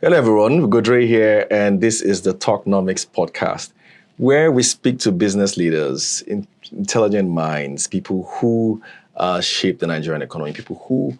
Hello, everyone. Godre here, and this is the Talknomics podcast, where we speak to business leaders, intelligent minds, people who shape the Nigerian economy, people who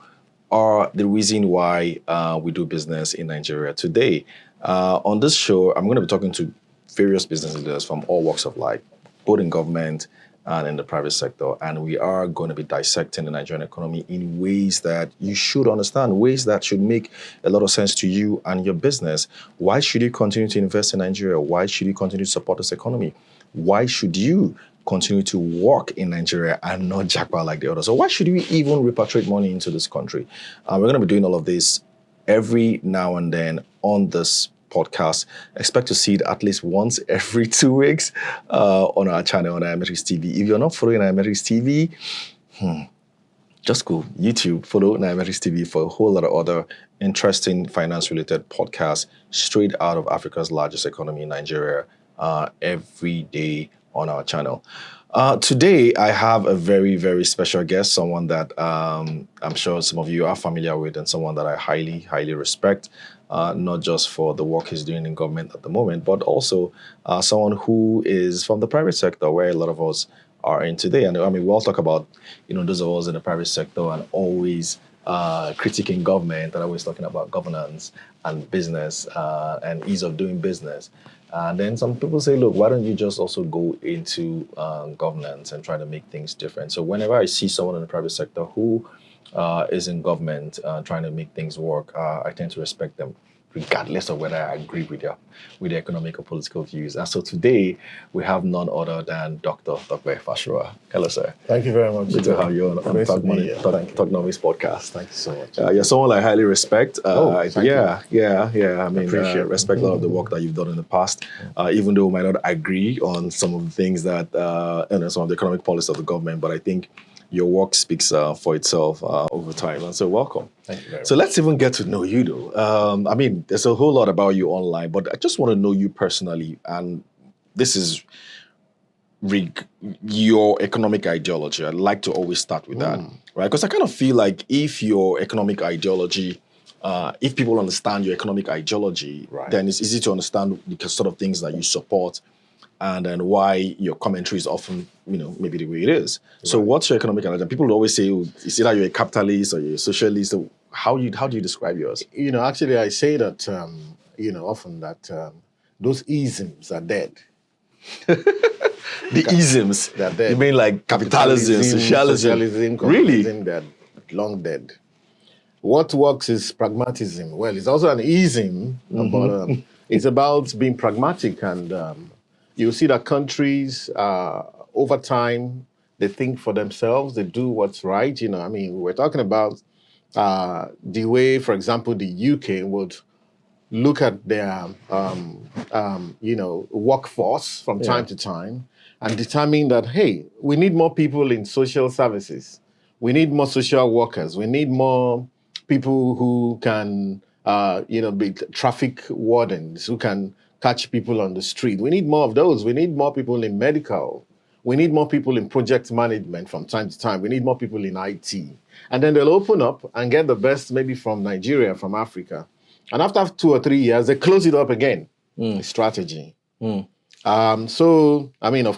are the reason why we do business in Nigeria today. On this show, I'm going to be talking to various business leaders from all walks of life, both in government and in the private sector. And we are going to be dissecting the Nigerian economy in ways that you should understand, ways that should make a lot of sense to you and your business. Why should you continue to invest in Nigeria? Why should you continue to support this economy? Why should you continue to work in Nigeria and not jackpot like the others? So why should we even repatriate money into this country? We're going to be doing all of this every now and then on this podcast. Expect to see it at least once every 2 weeks on our channel on Nairametrics TV. If you're not following Nairametrics TV, just go YouTube, follow Nairametrics TV for a whole lot of other interesting finance-related podcasts straight out of Africa's largest economy, Nigeria, every day on our channel. Today, I have a very, very special guest, someone that I'm sure some of you are familiar with and someone that I highly, highly respect, not just for the work he's doing in government at the moment, but also someone who is from the private sector, where a lot of us are in today. And I mean, we all talk about, those of us in the private sector and always critiquing government and always talking about governance and business and ease of doing business. And then some people say, look, why don't you just also go into governance and try to make things different? So whenever I see someone in the private sector who is in government trying to make things work, I tend to respect them, regardless of whether I agree with their economic or political views. And so today, we have none other than Dr. Tope Fasua. Hello, sir. Thank you very much. Good to have you on Talknomics podcast. Thank you so much. You're someone I highly respect. Thank you. I mean, respect a lot of the work that you've done in the past, even though we might not agree on some of the things that, some of the economic policies of the government, but I think your work speaks for itself over time. And so welcome. Thank you very much. So let's even get to know you, though. I mean, there's a whole lot about you online, but I just want to know you personally. And this is your economic ideology. I'd like to always start with that, right? Because I kind of feel like if your economic ideology, if people understand your economic ideology, Right. then it's easy to understand the sort of things that you support and then why your commentary is often, maybe the way it is. So what's your economic ideology? People always say, it's either you're a capitalist or you're a socialist. So how do you describe yours? Actually, I say that, often that those isms are dead. The isms. They're dead. You mean like capitalism, socialism? Really? Communism, they're long dead. What works is pragmatism. Well, it's also an ism, but it's about being pragmatic. And you see that countries, over time, they think for themselves. They do what's right. We're talking about the way, for example, the UK would look at their, workforce from time to time and determine that, hey, we need more people in social services. We need more social workers. We need more people who can, be traffic wardens, who can catch people on the street. We need more of those. We need more people in medical. We need more people in project management from time to time. We need more people in IT. And then they'll open up and get the best maybe from Nigeria, from Africa. And after 2 or 3 years, they close it up again. Strategy. Of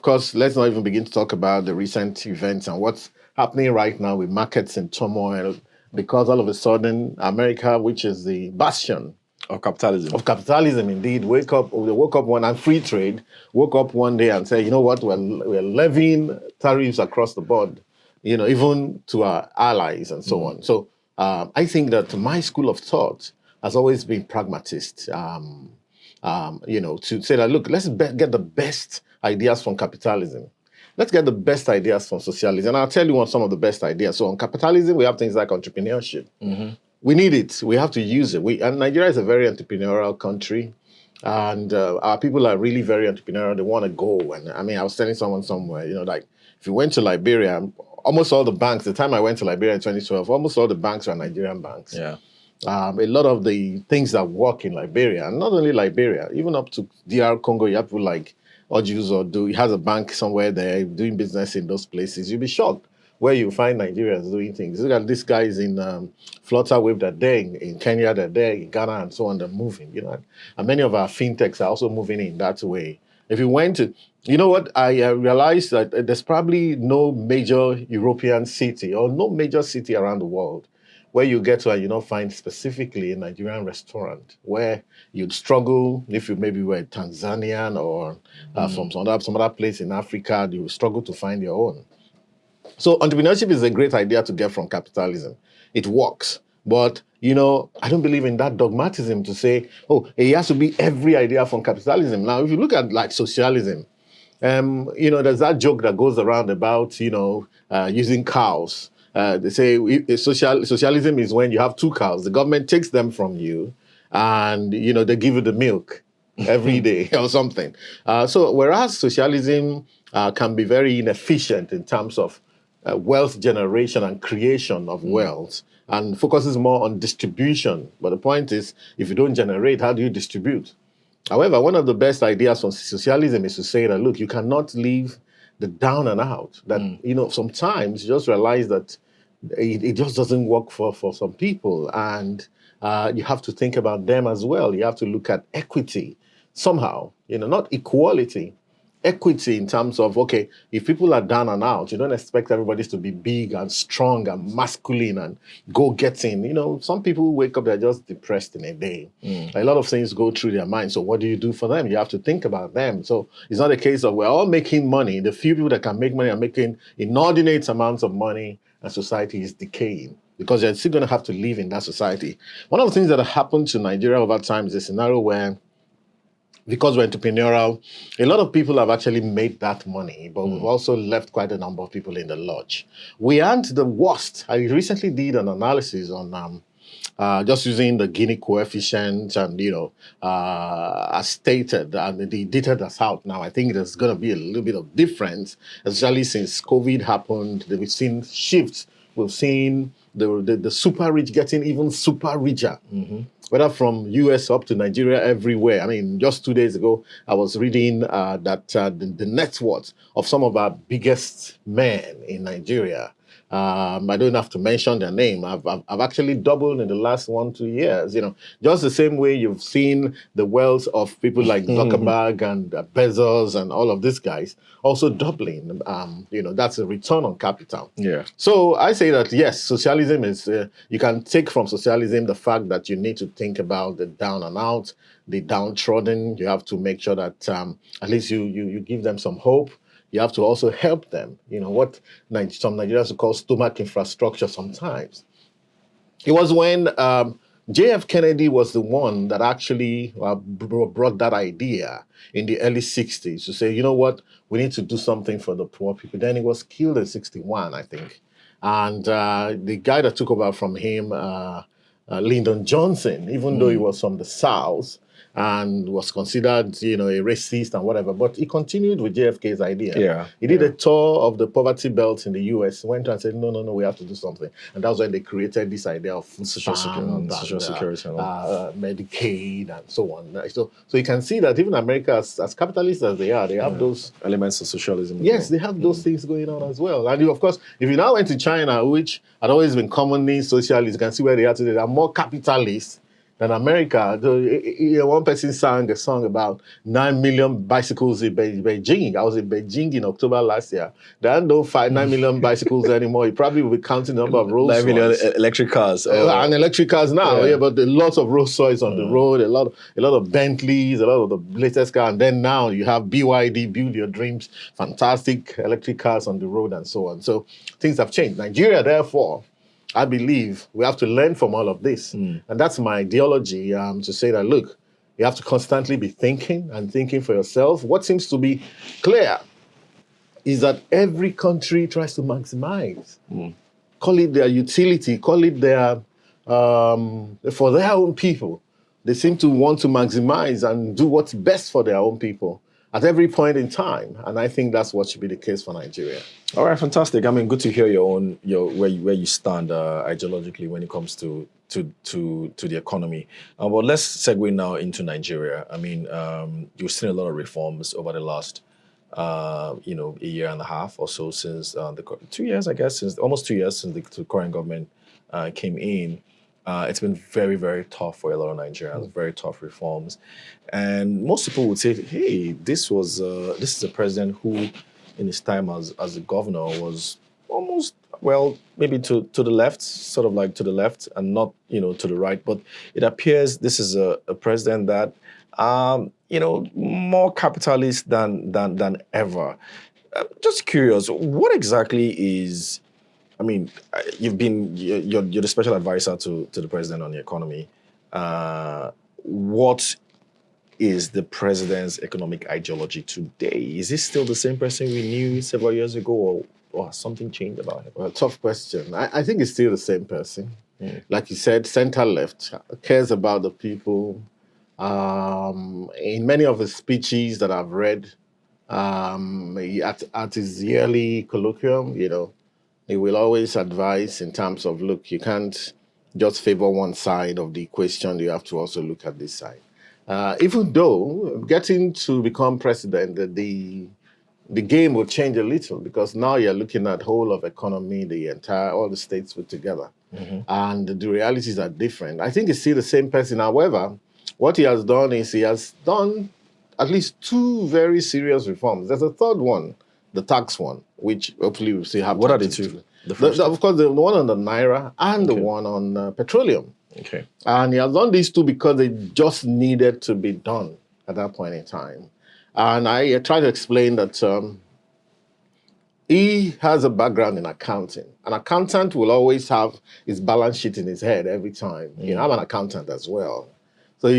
course, let's not even begin to talk about the recent events and what's happening right now with markets in turmoil, because all of a sudden, America, which is the bastion of capitalism, indeed, they woke up one, and free trade, woke up one day and said, you know what, we're levying tariffs across the board, even to our allies and so on. So I think that my school of thought has always been pragmatist, to say that, look, let's get the best ideas from capitalism. Let's get the best ideas from socialism. And I'll tell you some of the best ideas. So on capitalism, we have things like entrepreneurship. We need it. We have to use it. And Nigeria is a very entrepreneurial country. And our people are really very entrepreneurial. They want to go. And I was telling someone somewhere, like if you went to Liberia, almost all the banks, the time I went to Liberia in 2012, almost all the banks are Nigerian banks. Yeah. A lot of the things that work in Liberia, and not only Liberia, even up to DR Congo, you have people like Ojus or he has a bank somewhere there doing business in those places. You'll be shocked where you find Nigerians doing things. Look at these guys in Flutterwave, they're there in Kenya, they're there in Ghana, and so on. They're moving, and many of our fintechs are also moving in that way. If you went to, you know what, I realized that there's probably no major European city or no major city around the world where you get to and find specifically a Nigerian restaurant where you'd struggle if you maybe were Tanzanian or from some other place in Africa, you would struggle to find your own. So entrepreneurship is a great idea to get from capitalism. It works. But, I don't believe in that dogmatism to say, oh, it has to be every idea from capitalism. Now, if you look at like socialism, there's that joke that goes around about, using cows. They say socialism is when you have two cows. The government takes them from you and, they give you the milk every day or something. So whereas socialism can be very inefficient in terms of wealth generation and creation of wealth and focuses more on distribution. But the point is, if you don't generate, how do you distribute? However, one of the best ideas from socialism is to say that, look, you cannot leave the down and out. That, sometimes you just realize that it just doesn't work for some people. And you have to think about them as well. You have to look at equity somehow, not equality. Equity in terms of, okay, if people are down and out, you don't expect everybody to be big and strong and masculine and go-getting. Some people wake up, they're just depressed in a day. A lot of things go through their mind. So what do you do for them? You have to think about them. So it's not a case of we're all making money. The few people that can make money are making inordinate amounts of money and society is decaying because they're still going to have to live in that society. One of the things that happened to Nigeria over time is a scenario where because we're entrepreneurial, a lot of people have actually made that money, but we've also left quite a number of people in the lurch. We aren't the worst. I recently did an analysis on just using the Gini coefficient and, as stated, and the data that's out now, I think there's going to be a little bit of difference, especially since COVID happened. We've seen shifts. We've seen the super rich getting even super richer. Whether from US up to Nigeria, everywhere. I mean, just 2 days ago, I was reading that the net worth of some of our biggest men in Nigeria, I don't have to mention their name. I've actually doubled in the last 1-2 years. Just the same way you've seen the wealth of people like Zuckerberg and Bezos and all of these guys also doubling. That's a return on capital. Yeah. So I say that yes, socialism is. You can take from socialism the fact that you need to think about the down and out, the downtrodden. You have to make sure that at least you give them some hope. You have to also help them. What some Nigerians call stomach infrastructure sometimes. It was when J.F. Kennedy was the one that actually brought that idea in the early 60s to say, you know what, we need to do something for the poor people. Then he was killed in 61, I think. And the guy that took over from him, Lyndon Johnson, even though he was from the South, and was considered, a racist and whatever. But he continued with JFK's idea. Yeah. He did a tour of the poverty belt in the US, went and said, no, we have to do something. And that was when they created this idea of social security, Medicaid, and so on. So you can see that even America, as capitalist as they are, they have those elements of socialism. Yes, they have those things going on as well. And of course, if you now went to China, which had always been commonly socialist, you can see where they are today. They are more capitalists than America. One person sang a song about 9 million bicycles in Beijing. I was in Beijing in October last year. There are no 9 million bicycles anymore. You probably will be counting the number of Rolls 9 million electric cars. And electric cars now, but a lot of Rolls Royce on the road, a lot of Bentleys, a lot of the latest car. And then now you have BYD, Build Your Dreams, fantastic electric cars on the road and so on. So things have changed. Nigeria, therefore, I believe we have to learn from all of this. And that's my ideology, to say that, look, you have to constantly be thinking for yourself. What seems to be clear is that every country tries to maximize. Call it their utility, call it their, for their own people. They seem to want to maximize and do what's best for their own people at every point in time. And I think that's what should be the case for Nigeria. All right, fantastic. I mean, good to hear where you stand ideologically when it comes to the economy. But let's segue now into Nigeria. I mean, you've seen a lot of reforms over the last a year and a half or so since 2 years, I guess, since almost 2 years since the current government came in. It's been very, very tough for a lot of Nigerians, very tough reforms. And most people would say, hey, this is a president who, in his time as a governor, was almost, well, maybe to the left, sort of like to the left and not, to the right. But it appears this is a president that, more capitalist than ever. Just curious, what exactly is, I mean, you're the special advisor to the president on the economy. What is the president's economic ideology today? Is this still the same person we knew several years ago, or has something changed about him? Well, tough question. I think it's still the same person. Like you said, center left, cares about the people. In many of the speeches that I've read, at his yearly colloquium, he will always advise in terms of, look, you can't just favor one side of the equation, you have to also look at this side. Even though getting to become president, the game will change a little, because now you're looking at whole of economy, all the states put together. And the realities are different. I think it's still the same person. However, what he has done is he has done at least two very serious reforms. There's a third one, the tax one, which hopefully we'll see happen. What are the two? Of course, the one on the Naira and the one on petroleum. Okay. And he has done these two because they just needed to be done at that point in time. And I try to explain that he has a background in accounting. An accountant will always have his balance sheet in his head every time. I'm an accountant as well. So,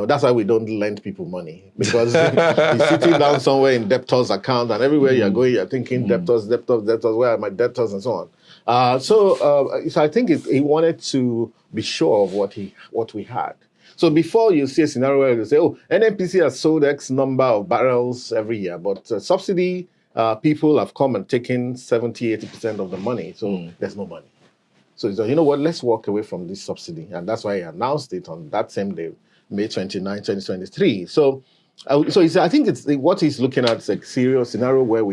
that's why we don't lend people money, because he's sitting down somewhere in debtors account, and everywhere you're going, you're thinking debtors, where are my debtors, and so on. So I think he wanted to be sure of what we had. So before you see a scenario where you say, oh, NNPC has sold X number of barrels every year, but subsidy people have come and taken 70, 80% of the money, so there's no money. So he said, you know what, let's walk away from this subsidy. And that's why he announced it on that same day, May 29, 2023. So he said, I think what he's looking at is a serious scenario where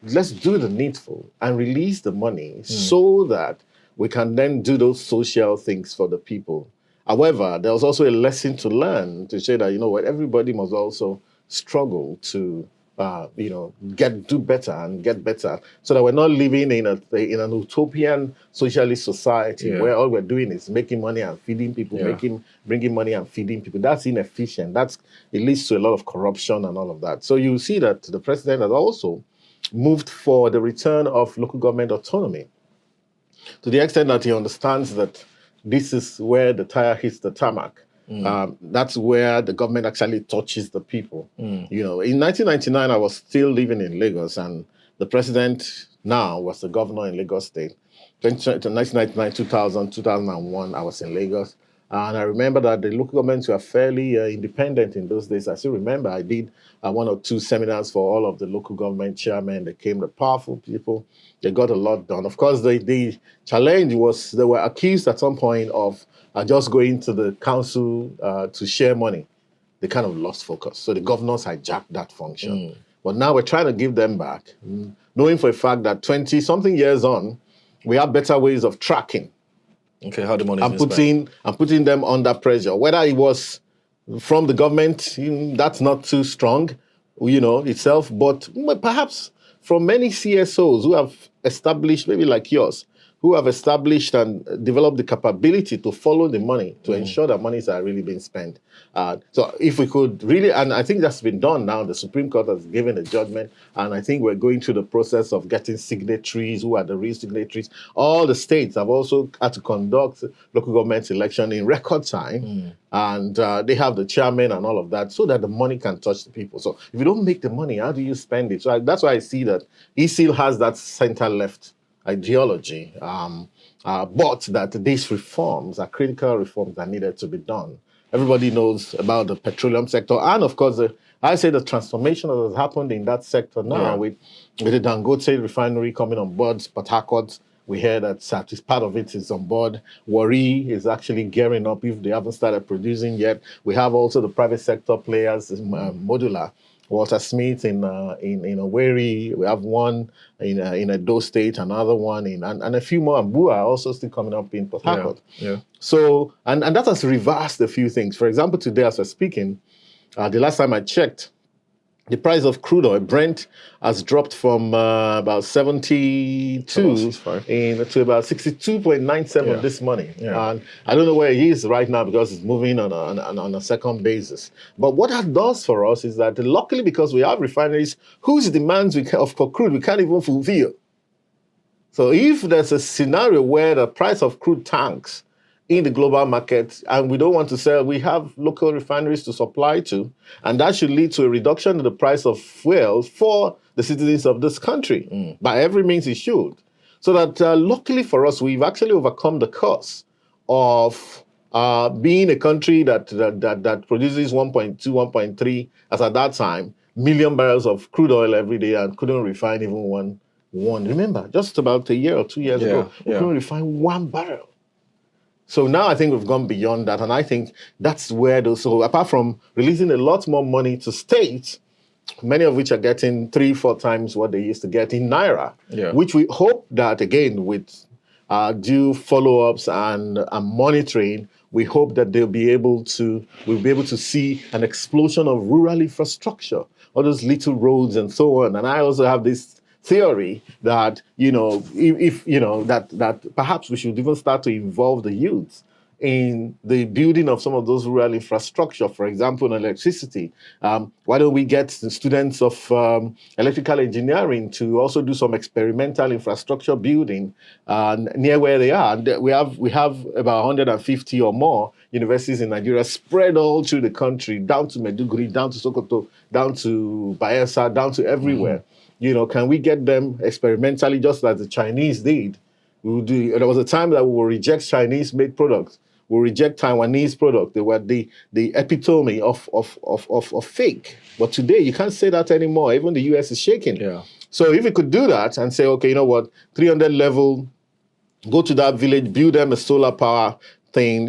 let's do the needful and release the money so that we can then do those social things for the people. However, there was also a lesson to learn to say that, everybody must also struggle to do better and get better, so that we're not living in an utopian socialist society where all we're doing is making money and feeding people, bringing money and feeding people. That's inefficient. It leads to a lot of corruption and all of that. So you see that the president has also moved for the return of local government autonomy, to the extent that he understands that this is where the tire hits the tarmac. That's where the government actually touches the people. In 1999, I was still living in Lagos, and the president now was the governor in Lagos State. 1999, 2000, 2001, I was in Lagos. And I remember that the local governments were fairly independent in those days. I still remember I did one or two seminars for all of the local government chairmen. They came, the powerful people. They got a lot done. Of course, the challenge was they were accused at some point of just going to the council to share money. They kind of lost focus. So the governors hijacked that function. But now we're trying to give them back, knowing for a fact that 20-something years on, we have better ways of tracking. Okay, how the money is spent. And putting them under pressure. Whether it was from the government, that's not too strong, itself, but perhaps from many CSOs who have established, maybe like yours, who have established and developed the capability to follow the money, to ensure that monies are really being spent. So if we could really, and I think that's been done now, the Supreme Court has given a judgment, and I think we're going through the process of getting signatories, who are the real signatories. All the states have also had to conduct local government election in record time, and they have the chairman and all of that, so that the money can touch the people. So if you don't make the money, how do you spend it? So that's why I see that he still has that center-left ideology, but that these reforms are critical reforms that needed to be done. Everybody knows about the petroleum sector, and of course, I say the transformation that has happened in that sector now with the Dangote refinery coming on board, Port Harcourt. We hear that part of it is on board. Warri is actually gearing up if they haven't started producing yet. We have also the private sector players, Modular, Walter Smith in Owerri. We have one in Edo State, another one and a few more. And Bua are also still coming up in Port Harcourt. Yeah. So, and that has reversed a few things. For example, today as we're speaking, the last time I checked, the price of crude oil, Brent, has dropped from about 72 to about 62.97 this morning. Yeah. And I don't know where he is right now because it's moving on a second basis. But what that does for us is that luckily, because we have refineries whose demands for crude we can't even fulfill. So if there's a scenario where the price of crude tanks in the global market, and we don't want to sell, we have local refineries to supply to, and that should lead to a reduction in the price of fuel for the citizens of this country. By every means it should. So that luckily for us, we've actually overcome the curse of being a country that produces 1.2, 1.3, as at that time, million barrels of crude oil every day and couldn't refine even one. Remember, just about a year or 2 years ago, we couldn't refine 1 barrel. So now I think we've gone beyond that, and I think that's where so apart from releasing a lot more money to states, many of which are getting 3-4 times what they used to get in Naira, which we hope that, again, with due follow-ups and monitoring, we hope that we'll be able to see an explosion of rural infrastructure, all those little roads and so on. And I also have this theory that, that perhaps we should even start to involve the youth in the building of some of those rural infrastructure, for example, in electricity. Why don't we get the students of electrical engineering to also do some experimental infrastructure building near where they are? And we have about 150 or more universities in Nigeria spread all through the country, down to Maiduguri, down to Sokoto, down to Bayelsa, down to everywhere. Can we get them experimentally, just like the Chinese did? There was a time that we will reject Chinese-made products. We'll reject Taiwanese products. They were the epitome of fake. But today, you can't say that anymore. Even the US is shaking. Yeah. So if we could do that and say, okay, you know what, 300 level, go to that village, build them a solar power thing,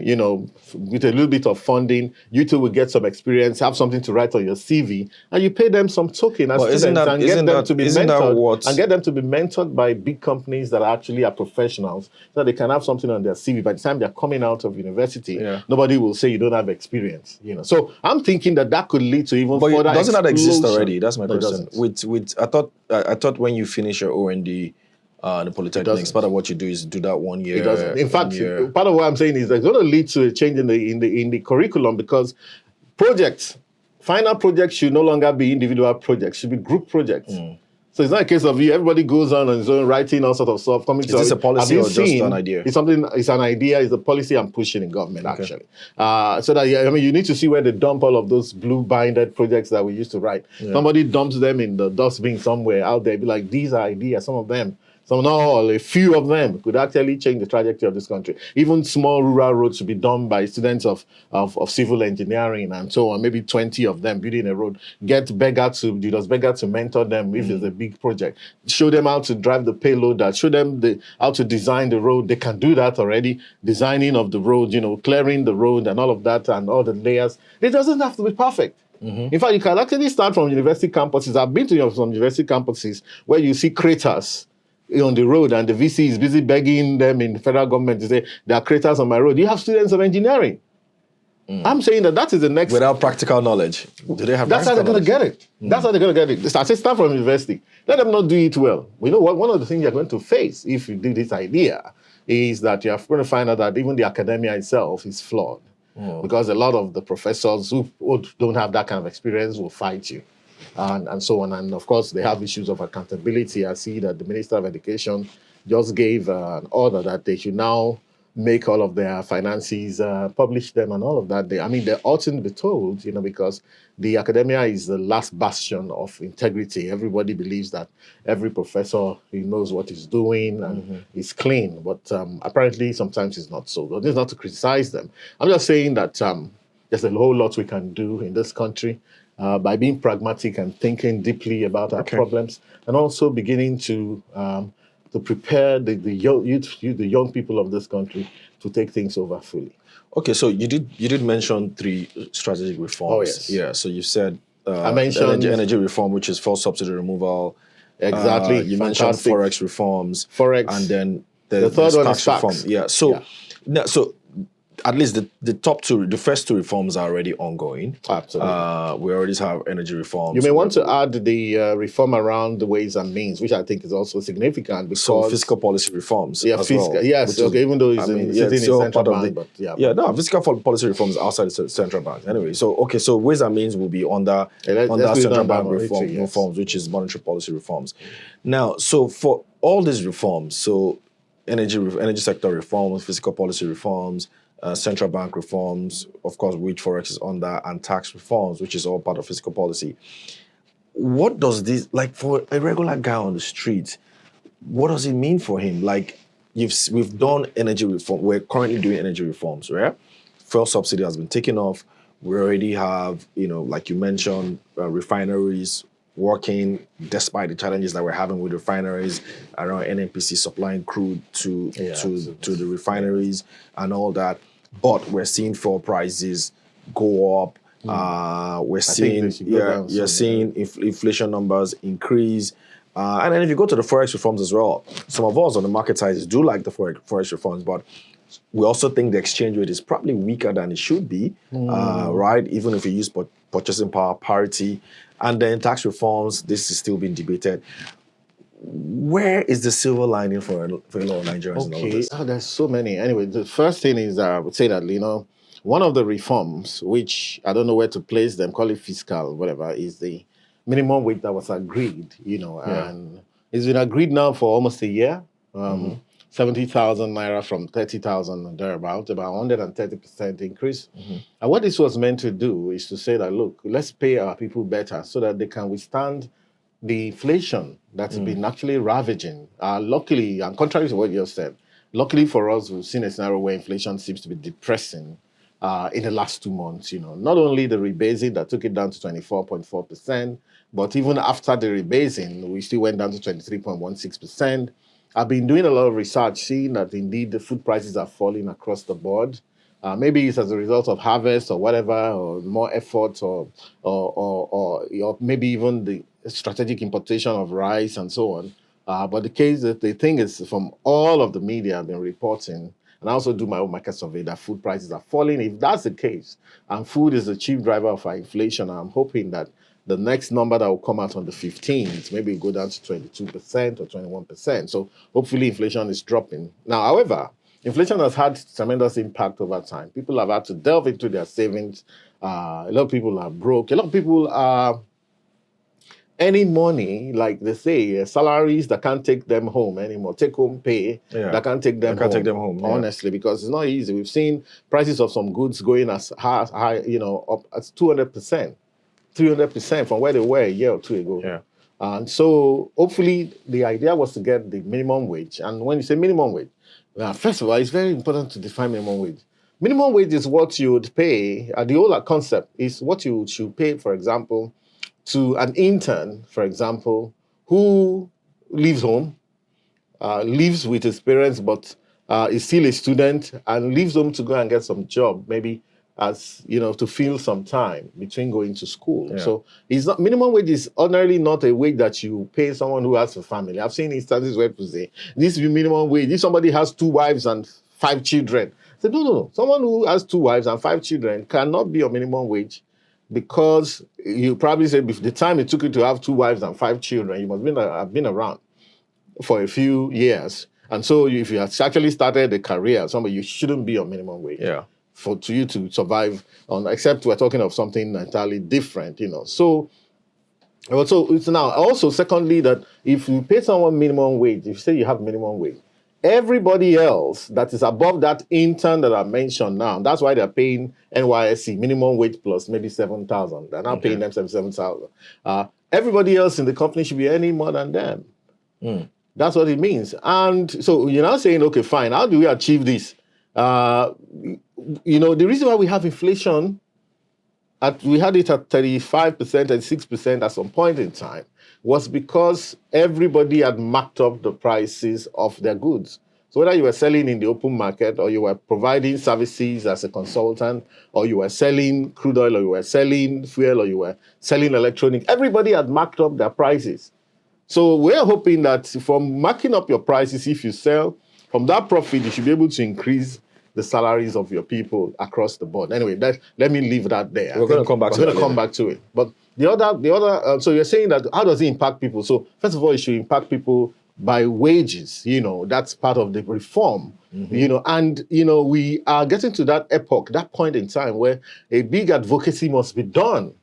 with a little bit of funding, you two will get some experience, have something to write on your CV, and you pay them some token as students and get them to be mentored by big companies that actually are professionals, so they can have something on their CV. By the time they're coming out of university, nobody will say you don't have experience. So I'm thinking that could lead to even further. But doesn't that exist already? That's my question. I thought when you finish your O&D, the polytechnics, part of what you do is do that 1 year. It doesn't. In fact, part of what I'm saying is that it's going to lead to a change in the curriculum, because final projects should no longer be individual projects, should be group projects. So it's not a case of everybody goes on his own, writing all sorts of stuff. Is this a policy or just an idea? It's an idea, it's a policy I'm pushing in government, actually. So that, you need to see where they dump all of those blue-binded projects that we used to write. Somebody dumps them in the dustbin somewhere out there, be like, these are ideas, some of them. Not all, a few of them could actually change the trajectory of this country. Even small rural roads should be done by students of civil engineering and so on. Maybe 20 of them building a road. Get Julius Berger to mentor them if it's a big project. Show them how to drive the payload. Show them how to design the road. They can do that already. Designing of the road, clearing the road and all of that and all the layers. It doesn't have to be perfect. In fact, you can actually start from university campuses. I've been to some university campuses where you see craters on the road, and the VC is busy begging them in the federal government to say, there are craters on my road. You have students of engineering. I'm saying that is the next... Without practical knowledge. Do they have That's how they're going to get it. That's how they're going to get it. I say start from university. Let them not do it well. We know what one of the things you're going to face if you do this idea is that you're going to find out that even the academia itself is flawed. Because a lot of the professors who don't have that kind of experience will fight you. And so on. And of course, they have issues of accountability. I see that the Minister of Education just gave an order that they should now make all of their finances, publish them and all of that. They oughtn't to be told, because the academia is the last bastion of integrity. Everybody believes that every professor, he knows what he's doing and is clean. But apparently, sometimes it's not so. But this is not to criticize them. I'm just saying that there's a whole lot we can do in this country. By being pragmatic and thinking deeply about our problems, and also beginning to prepare the young people of this country to take things over fully. Okay, so you did mention 3 strategic reforms. Oh, yes. Yeah, so you said I mentioned energy reform, which is fuel subsidy removal. exactly. You mentioned Fantastic. forex reforms, Forex, and then the third one is reform. tax. Yeah. So, so at least the top two, the first two reforms are already ongoing. Absolutely. We already have energy reforms. You may want to add the reform around the ways and means, which I think is also significant because so fiscal policy reforms. Yeah, as fiscal. well, Yes. Okay. Even though it's sitting in central bank, but no, fiscal policy reforms outside the central bank. Anyway, so okay, so ways and means will be under central bank reforms, which is monetary policy reforms. Now, so for all these reforms, so energy sector reforms, fiscal policy reforms, central bank reforms, of course, which forex is under, and tax reforms, which is all part of fiscal policy. What does this, like, for a regular guy on the street? What does it mean for him? Like, we've done energy reform. We're currently doing energy reforms, right? Fuel subsidy has been taken off. We already have, like you mentioned, refineries working despite the challenges that we're having with refineries around NNPC supplying crude to the refineries and all that. But we're seeing fuel prices go up. We're seeing you're seeing inflation numbers increase. And then if you go to the forex reforms as well, some of us on the market side do like the forex reforms, but we also think the exchange rate is probably weaker than it should be, right? Even if you use purchasing power parity. And then tax reforms, this is still being debated. Where is the silver lining for a lot of Nigerians in all of this? There's so many. Anyway, the first thing is I would say that, one of the reforms, which I don't know where to place them, call it fiscal, whatever, is the minimum wage that was agreed, and it's been agreed now for almost a year. 70,000 naira from 30,000 and thereabout, about 130% increase. And what this was meant to do is to say that, look, let's pay our people better so that they can withstand the inflation that's been actually ravaging. Luckily, and contrary to what you just said, luckily for us, we've seen a scenario where inflation seems to be depressing in the last 2 months. Not only the rebasing that took it down to 24.4%, but even after the rebasing, we still went down to 23.16%. I've been doing a lot of research, seeing that indeed the food prices are falling across the board. Maybe it's as a result of harvest or whatever, or more effort, or maybe even the strategic importation of rice and so on. But the thing is, from all of the media I've been reporting, and I also do my own market survey, that food prices are falling. If that's the case, and food is the chief driver of our inflation, I'm hoping that the next number that will come out on the 15th, maybe go down to 22% or 21%. So hopefully inflation is dropping. Now, however, inflation has had tremendous impact over time. People have had to delve into their savings. A lot of people are broke. A lot of people are earning money, like they say, salaries that can't take them home anymore, take home pay that can't take them home. Honestly, because it's not easy. We've seen prices of some goods going as high, up at 200%. 300% from where they were a year or two ago. And so hopefully the idea was to get the minimum wage. And when you say minimum wage, first of all, it's very important to define minimum wage. Minimum wage is what you would pay, the whole concept is what you should pay, for example, to an intern, for example, who leaves home, lives with his parents, but is still a student, and leaves home to go and get some job, maybe as to fill some time between going to school. So it's not, minimum wage is ordinarily not a wage that you pay someone who has a family. I've seen instances where people say this is minimum wage. If somebody has 2 wives and 5 children, I say no. Someone who has 2 wives and 5 children cannot be on minimum wage, because you probably said the time it took you to have 2 wives and 5 children, you must have been around for a few years. And so if you have actually started a career, you shouldn't be on minimum wage. For you to survive on, except we're talking of something entirely different, So it's now also, secondly, that if you pay someone minimum wage, if you say you have minimum wage, everybody else that is above that intern that I mentioned now, that's why they're paying NYSC minimum wage plus maybe 7,000. They're now paying them 7,000. Everybody else in the company should be earning more than them. That's what it means. And so you're now saying, okay, fine, how do we achieve this? The reason why we have inflation, we had it at 35%, 36% at some point in time, was because everybody had marked up the prices of their goods. So whether you were selling in the open market or you were providing services as a consultant or you were selling crude oil or you were selling fuel or you were selling electronics, everybody had marked up their prices. So we're hoping that from marking up your prices, if you sell, from that profit, you should be able to increase the salaries of your people across the board. Anyway, let me leave that there. We're going to come back to that. We're going to come back to it. But the other. So you're saying that how does it impact people? So first of all, it should impact people by wages. That's part of the reform. And we are getting to that epoch, that point in time where a big advocacy must be done.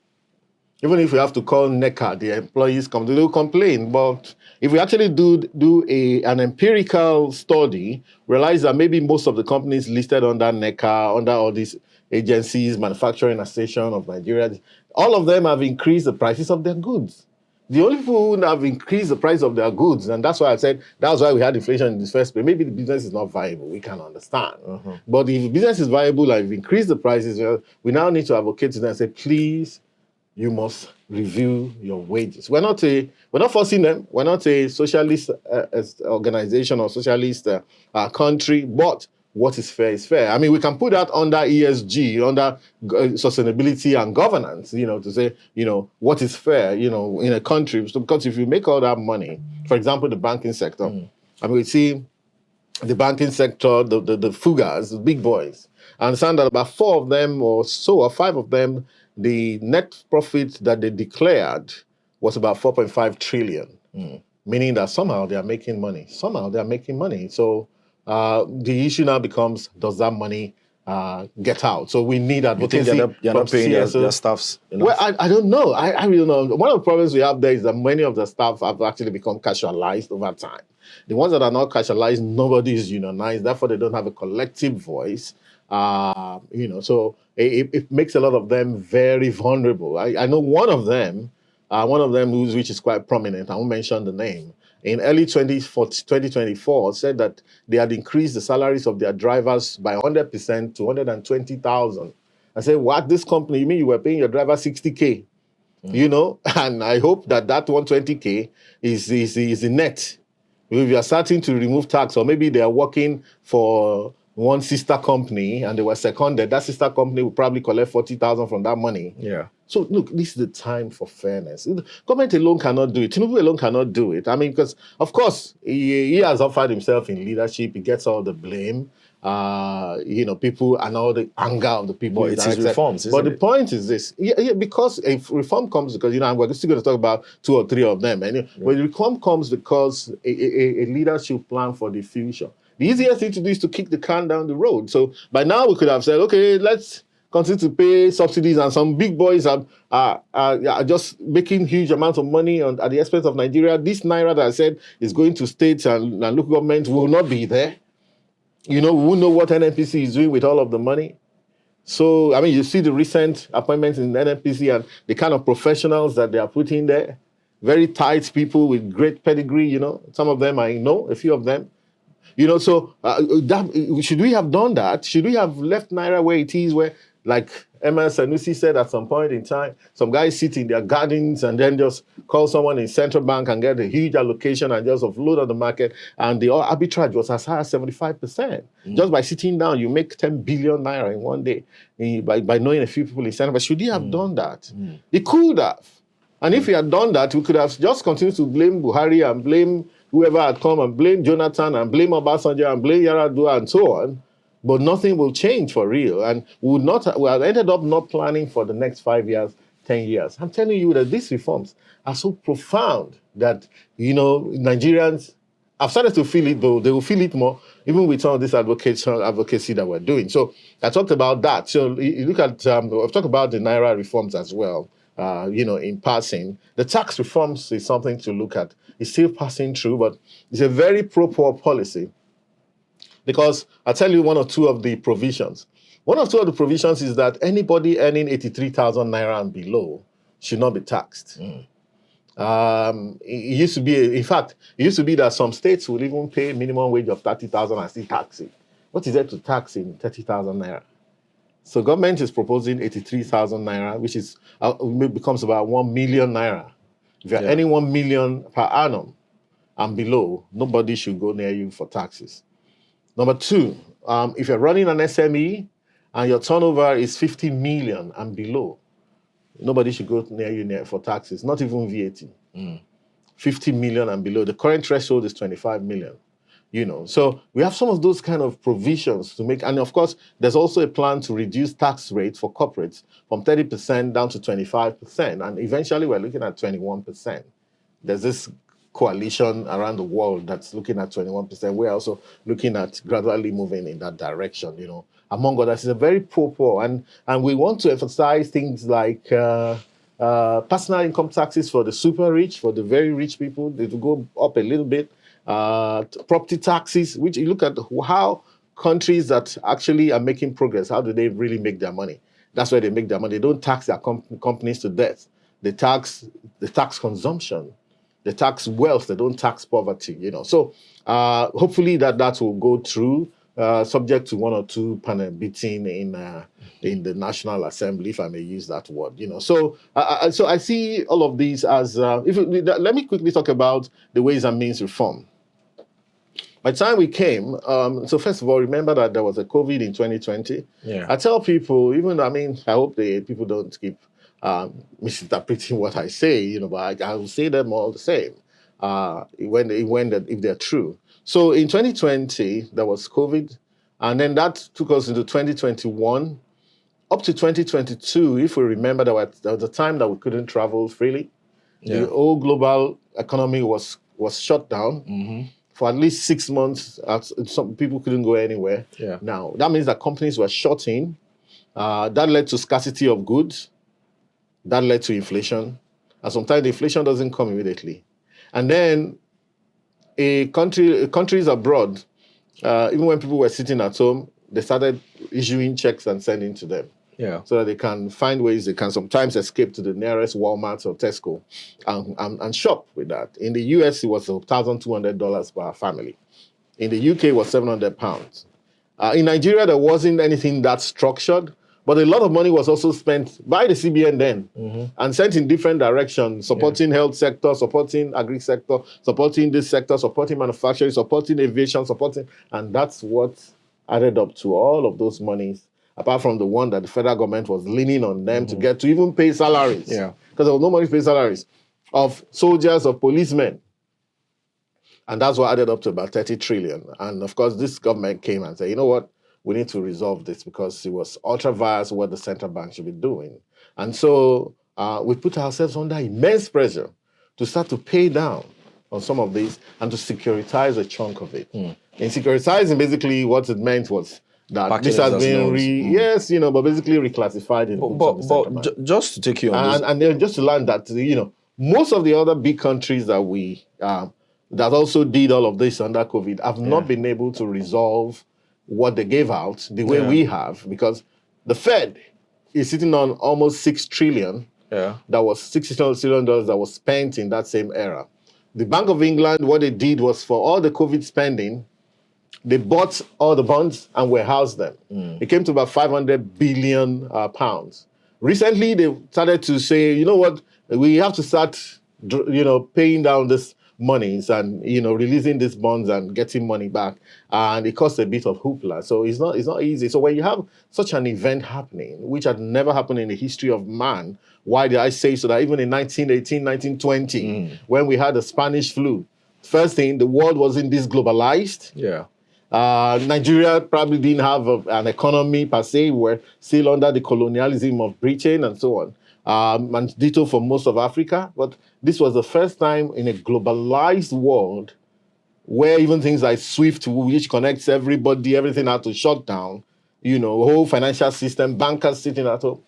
Even if we have to call NECA, the employees they will complain. But if we actually do an empirical study, realize that maybe most of the companies listed under NECA, under all these agencies, Manufacturing Association of Nigeria, all of them have increased the prices of their goods. The only people who have increased the price of their goods, and that's why I said that's why we had inflation in the first place. Maybe the business is not viable. We can understand. But if the business is viable and we've increased the prices, we now need to advocate to them and say, please, you must review your wages. We're not forcing them. We're not a socialist organization or socialist country, but what is fair is fair. I mean, we can put that under ESG, under sustainability and governance, to say, what is fair, in a country. So, because if you make all that money, for example, the banking sector, I mean, we see the banking sector, the fugas, the big boys. I understand that about 4 of them or 5 of them, the net profit that they declared was about 4.5 trillion, meaning that somehow they are making money. So the issue now becomes, does that money get out? So we need advocacy. They're not paying their staffs enough? Well, I don't know. I really don't know. One of the problems we have there is that many of the staff have actually become casualized over time. The ones that are not casualized, nobody is unionized. Therefore, they don't have a collective voice. So it makes a lot of them very vulnerable. I know one of them which is quite prominent. I won't mention the name. In early 2024, said that they had increased the salaries of their drivers by 100% to 120,000. I said, what? This company, you mean you were paying your driver 60K? And I hope that 120K is the net. If you are starting to remove tax, or maybe they are working for one sister company and they were seconded, that sister company will probably collect 40,000 from that money. Yeah. So look, this is the time for fairness. Government alone cannot do it. Tinubu alone cannot do it. I mean, because of course he has offered himself in leadership. He gets all the blame. People and all the anger of the people. But it's his reforms, isn't But the point is this. Because if reform comes, because we're still going to talk about 2 or 3 of them. But the reform comes because a leadership plan for the future. The easiest thing to do is to kick the can down the road. So by now we could have said, okay, let's continue to pay subsidies, and some big boys are just making huge amounts of money at the expense of Nigeria. This naira that I said is going to states and local governments will not be there. We won't know what NNPC is doing with all of the money. So, I mean, you see the recent appointments in NNPC and the kind of professionals that they are putting there. Very tight people with great pedigree, Some of them I know, a few of them. So should we have done that? Should we have left Naira where it is, where, like Emma Sanusi said at some point in time, some guys sit in their gardens and then just call someone in central bank and get a huge allocation and just offload on the market, and the arbitrage was as high as 75%. Just by sitting down, you make 10 billion Naira in one day by knowing a few people in central bank. Should he have done that? He could have. And if he had done that, we could have just continued to blame Buhari and blame whoever had come and blame Jonathan and blame Obasanjo and blame Yaradua and so on, but nothing will change for real. And we have ended up not planning for the next 5 years, 10 years. I'm telling you that these reforms are so profound that, Nigerians have started to feel it, though they will feel it more, even with some of this advocacy that we're doing. So I talked about that. So you look at, I've talked about the Naira reforms as well. In passing. The tax reforms is something to look at. It's still passing through, but it's a very pro-poor policy. Because I'll tell you 1 or 2 of the provisions. 1 or 2 of the provisions is that anybody earning 83,000 Naira and below should not be taxed. It used to be that some states would even pay minimum wage of 30,000 and still tax it. What is there to tax in 30,000 Naira? So government is proposing 83,000 Naira, which is becomes about 1 million Naira. If you're earning 1 million per annum and below, nobody should go near you for taxes. Number two, if you're running an SME and your turnover is 50 million and below, nobody should go near you for taxes, not even VAT. 50 million and below. The current threshold is 25 million. So we have some of those kind of provisions to make. And of course, there's also a plan to reduce tax rates for corporates from 30% down to 25%. And eventually we're looking at 21%. There's this coalition around the world that's looking at 21%. We're also looking at gradually moving in that direction, Among others, it's a very poor. And we want to emphasize things like personal income taxes for the super rich, for the very rich people. They will go up a little bit. Property taxes, which you look at how countries that actually are making progress, how do they really make their money? That's where they make their money. They don't tax their companies to death. They tax consumption. They tax wealth. They don't tax poverty, So hopefully that will go through, subject to one or two panel beating in the National Assembly, if I may use that word, So I see all of these as, let me quickly talk about the Ways and Means reform. By the time we came, so first of all, remember that there was a COVID in 2020. Yeah. I tell people, I hope people don't keep misinterpreting what I say, but I will say them all the same if they're true. So in 2020, there was COVID, and then that took us into 2021. Up to 2022, if we remember, there was a time that we couldn't travel freely. Yeah. The whole global economy was shut down. For at least 6 months. Some people couldn't go anywhere. Yeah. Now, that means that companies were shut in. That led to scarcity of goods. That led to inflation. And sometimes the inflation doesn't come immediately. And then countries abroad, even when people were sitting at home, they started issuing checks and sending to them. Yeah. So that they can find ways they can sometimes escape to the nearest Walmart or Tesco and shop with that. In the US, it was $1,200 per family. In the UK, it was £700. In Nigeria, there wasn't anything that structured, but a lot of money was also spent by the CBN then and sent in different directions, supporting health sector, supporting agri sector, supporting this sector, supporting manufacturing, supporting aviation, and that's what added up to all of those monies, apart from the one that the federal government was leaning on them to get to even pay salaries. Yeah. Because there was no money to pay salaries of soldiers, of policemen. And that's what added up to about 30 trillion. And of course, this government came and said, you know what? We need to resolve this because it was ultra-vires what the central bank should be doing. And so we put ourselves under immense pressure to start to pay down on some of these and to securitize a chunk of it. In securitizing, basically what it meant was that this has been but basically reclassified in but just to take you on this, and then just to learn that most of the other big countries that we that also did all of this under COVID have not been able to resolve what they gave out the way we have, because the Fed is sitting on almost $6 trillion. That was $60 trillion that was spent in that same era. The Bank of England, what they did was for all the COVID spending, they bought all the bonds and warehoused them. It came to about 500 billion pounds. Recently, they started to say, you know what, we have to start, paying down this monies and, releasing these bonds and getting money back. And it costs a bit of hoopla. So it's not easy. So when you have such an event happening, which had never happened in the history of man, why did I say so? That even in 1918, 1920, when we had the Spanish flu, first thing, the world wasn't this globalized. Nigeria probably didn't have an economy per se. We were still under the colonialism of Britain and so on. And ditto for most of Africa. But this was the first time in a globalized world where even things like SWIFT, which connects everybody, everything had to shut down, the whole financial system, bankers sitting at home.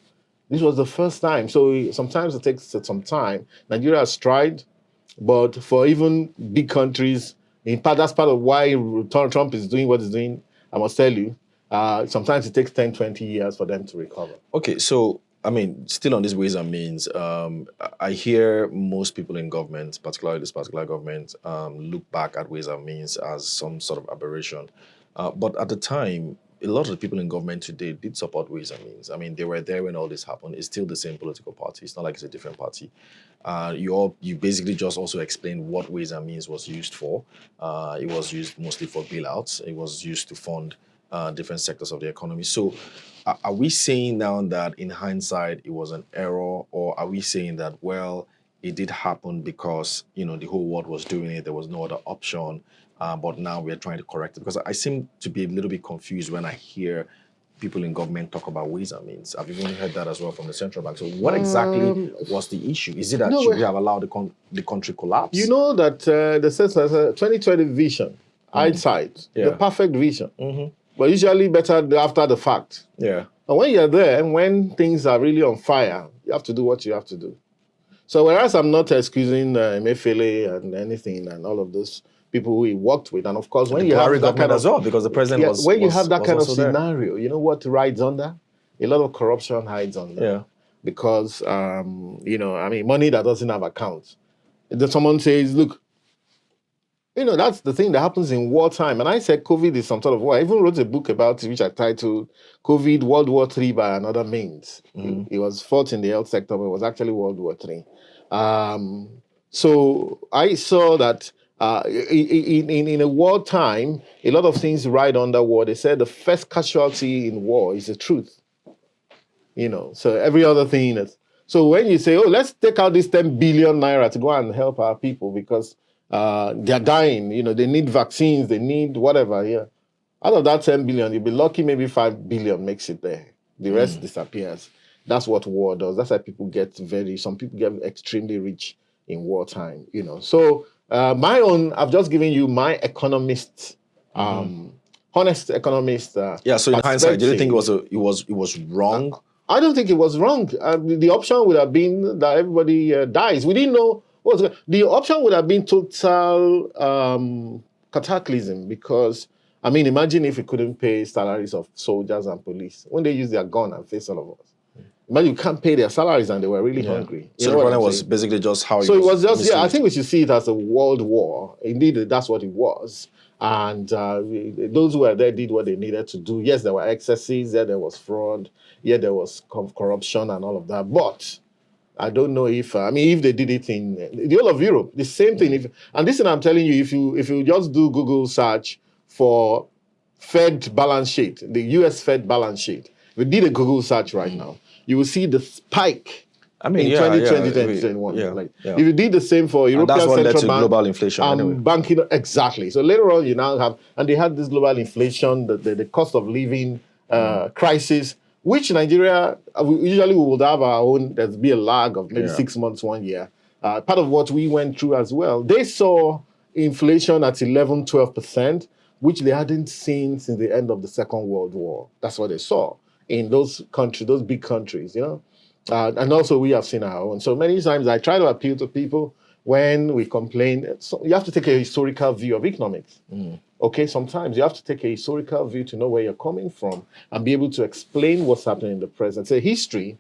This was the first time. So sometimes it takes some time. Nigeria has tried, but for even big countries, in part, that's part of why Trump is doing what he's doing. I must tell you, sometimes it takes 10, 20 years for them to recover. Okay, so, still on these ways and means, I hear most people in government, particularly this particular government, look back at ways and means as some sort of aberration. But at the time, a lot of the people in government today did support Ways and Means. I mean, they were there when all this happened. It's still the same political party. It's not like it's a different party. You basically just also explained what Ways and Means was used for. It was used mostly for bailouts. It was used to fund different sectors of the economy. So, are we saying now that in hindsight it was an error, or are we saying that, well, it did happen because the whole world was doing it, there was no other option, but now we're trying to correct it? Because I seem to be a little bit confused when I hear people in government talk about Ways and Means. I've even heard that as well from the central bank. So what exactly was the issue? Is it that should we have allowed the country collapse? You know that the sense of 2020 vision, hindsight, the perfect vision, but usually better after the fact. Yeah. And when you're there and when things are really on fire, you have to do what you have to do. So whereas I'm not excusing Emefiele and anything and all of those people who he worked with, and of course when you have that kind of as well, because the president was when you have that kind of there. scenario, you know what rides under? A lot of corruption hides under. Yeah. Because money that doesn't have accounts. If someone says, look, that's the thing that happens in wartime. And I said COVID is some sort of war. I even wrote a book about it, which I titled COVID World War III by Another Means. It was fought in the health sector, but it was actually World War III. So I saw that in a wartime, a lot of things ride under war. They said the first casualty in war is the truth. So every other thing is. So when you say, let's take out this 10 billion naira to go and help our people because they're dying, they need vaccines, they need whatever, Out of that 10 billion, you'll be lucky maybe 5 billion makes it there. The rest disappears. That's what war does. That's why some people get extremely rich in wartime, So I've just given you my economist, honest economist. So in hindsight, do you think it was wrong? I don't think it was wrong. The option would have been that everybody dies. We didn't know the option would have been total cataclysm because, imagine if we couldn't pay salaries of soldiers and police when they use their gun and face all of us. Imagine you can't pay their salaries and they were really hungry. So the problem was basically just how. So it was just I think we should see it as a world war. Indeed, that's what it was. And those who were there did what they needed to do. Yes, there were excesses. Yeah, there was fraud. Yeah, there was corruption and all of that. But I don't know if if they did it in the whole of Europe, the same thing. And this thing I'm telling you, if you just do Google search for Fed balance sheet, the US Fed balance sheet, if you did a Google search right now, you will see the spike. In 2020, 2021. If you did the same for European that's what Central led to Bank, global inflation. Anyway. Banking, exactly. So later on, you now have, and they had this global inflation, the cost of living crisis, which Nigeria, usually we would have our own, there's be a lag of maybe 6 months, 1 year. Part of what we went through as well. They saw inflation at 11, 12%, which they hadn't seen since the end of the Second World War. That's what they saw in those countries, those big countries, and also we have seen our own. So many times I try to appeal to people when we complain. So you have to take a historical view of economics. Okay, sometimes you have to take a historical view to know where you're coming from and be able to explain what's happening in the present. So history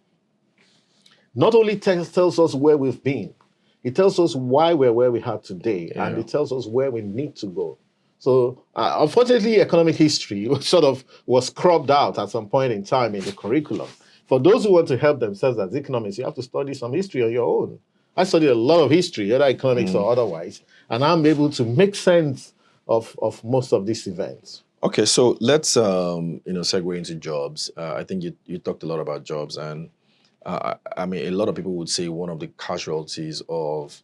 not only tells us where we've been, it tells us why we're where we are today, and it tells us where we need to go. So unfortunately, economic history was cropped out at some point in time in the curriculum. For those who want to help themselves as economists, you have to study some history on your own. I studied a lot of history, either economics or otherwise, and I'm able to make sense of most of these events. Okay, so let's segue into jobs. I think you talked a lot about jobs, and a lot of people would say one of the casualties of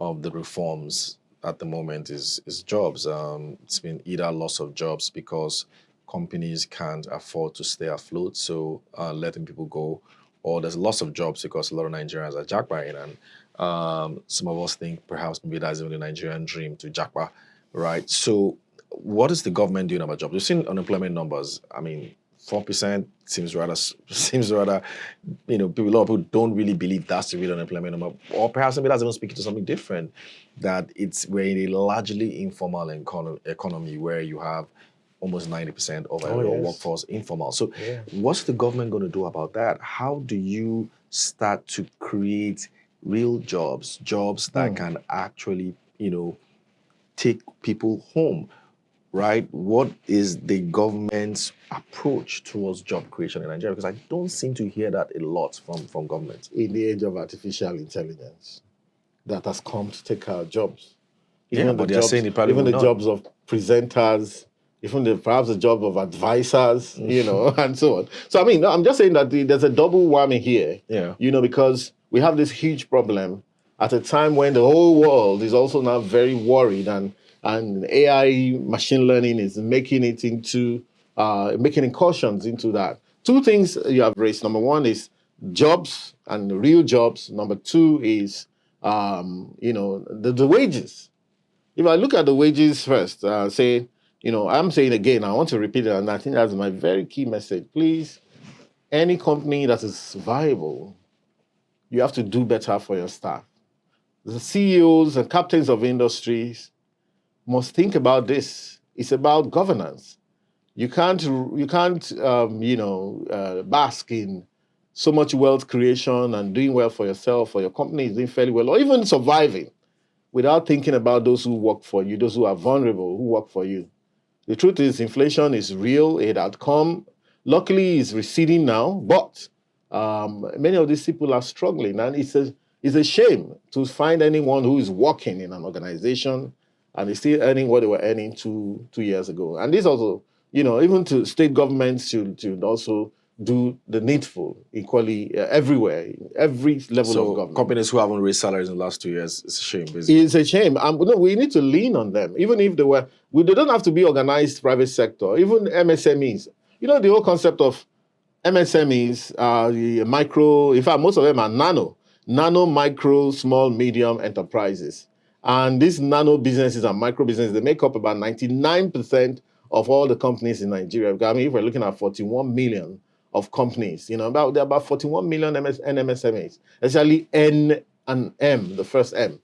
the reforms at the moment is jobs. It's been either loss of jobs because companies can't afford to stay afloat, so letting people go, or there's loss of jobs because a lot of Nigerians are jackpotting, and some of us think perhaps maybe that's even the Nigerian dream to jackpot, right? So what is the government doing about jobs? We've seen unemployment numbers. 4% seems rather, a lot of people don't really believe that's the real unemployment number, or perhaps maybe that's even speaking to something different, that we're in a largely informal economy where you have almost 90% of your workforce informal. So what's the government going to do about that? How do you start to create real jobs that can actually, take people home? right? What is the government's approach towards job creation in Nigeria? Because I don't seem to hear that a lot from government. In the age of artificial intelligence that has come to take our jobs. Yeah, but they're saying it probably even will the not. jobs of presenters, even perhaps the job of advisors, and so on. So I mean, I'm just saying that there's a double whammy here. Yeah. Because we have this huge problem at a time when the whole world is also now very worried, and AI machine learning is making it into making incursions into that. Two things you have raised. Number one is jobs and real jobs. Number two is the wages. If I look at the wages first, I'm saying again, I want to repeat it, and I think that's my very key message. Please, any company that is viable, you have to do better for your staff. The CEOs and captains of industries must think about this. It's about governance. You can't bask in so much wealth creation and doing well for yourself, or your company is doing fairly well, or even surviving, without thinking about those who work for you, those who are vulnerable, who work for you. The truth is, inflation is real. It had come. Luckily, it's receding now, but many of these people are struggling, and it's a shame to find anyone who is working in an organization and is still earning what they were earning two years ago. And this also, even to state governments should also do the needful equally everywhere, every level of government. Companies who haven't raised salaries in the last 2 years, it's a shame, basically. It's a shame. No, we need to lean on them, even if they don't have to be organized private sector, even MSMEs. The whole concept of MSMEs, the micro, in fact, most of them are nano, micro, small, medium enterprises. And these nano businesses and micro businesses, they make up about 99% of all the companies in Nigeria. I mean, if we're looking at 41 million of companies, there are about 41 million NMSMEs, especially N and M, the first M,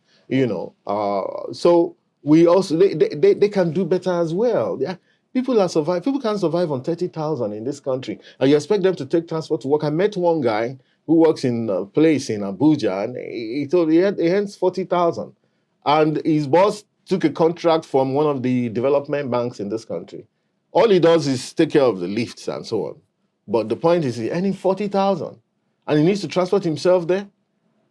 so we also, they can do better as well. Yeah. People can't survive on 30,000 in this country, and you expect them to take transport to work. I met one guy who works in a place in Abuja, and he told he earns 40,000, and his boss took a contract from one of the development banks in this country. All he does is take care of the lifts and so on. But the point is, he's earning 40,000, and he needs to transport himself there.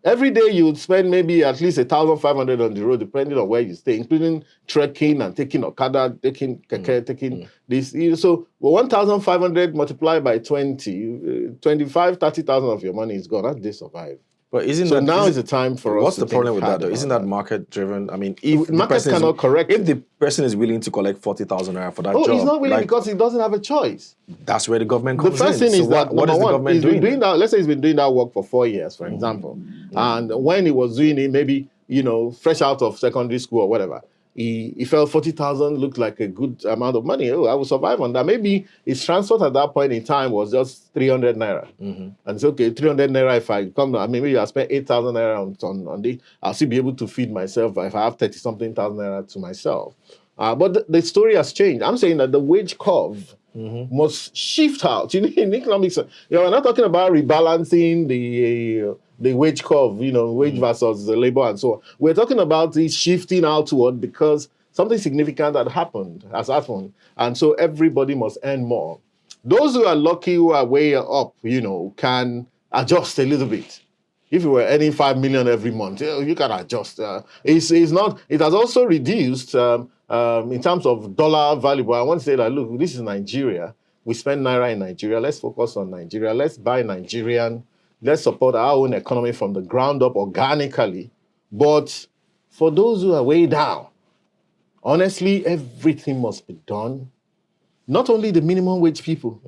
Every day you would spend maybe at least 1,500 on the road, depending on where you stay, including trekking and taking Okada, taking keke, taking this. So 1,500 multiplied by 20, 25, 30,000 of your money is gone. How do they survive? But is the time for us. What's the problem with that, though? Isn't that market driven? I mean, if market cannot correct, if the person is willing to collect 40,000 naira for that job, he's not willing because he doesn't have a choice. That's where the government comes in. The first thing is that what is the government doing? Let's say he's been doing that work for 4 years, for example, and when he was doing it, maybe fresh out of secondary school or whatever, he felt 40,000 looked like a good amount of money. Oh, I will survive on that. Maybe his transport at that point in time was just 300 naira. And it's okay, 300 naira, if I come, maybe I spend 8,000 naira on the, I'll still be able to feed myself if I have 30-something thousand naira to myself. But the story has changed. I'm saying that the wage curve must shift out. In economics, we're not talking about rebalancing the wage curve, wage versus the labor and so on. We're talking about the shifting outward because something significant has happened. And so everybody must earn more. Those who are lucky, who are way up, can adjust a little bit. If you were earning 5 million every month, you can adjust. It has also reduced in terms of dollar value. But I want to say that, look, this is Nigeria. We spend naira in Nigeria. Let's focus on Nigeria. Let's buy Nigerian. Let's support our own economy from the ground up organically. But for those who are way down, honestly, everything must be done. Not only the minimum wage people,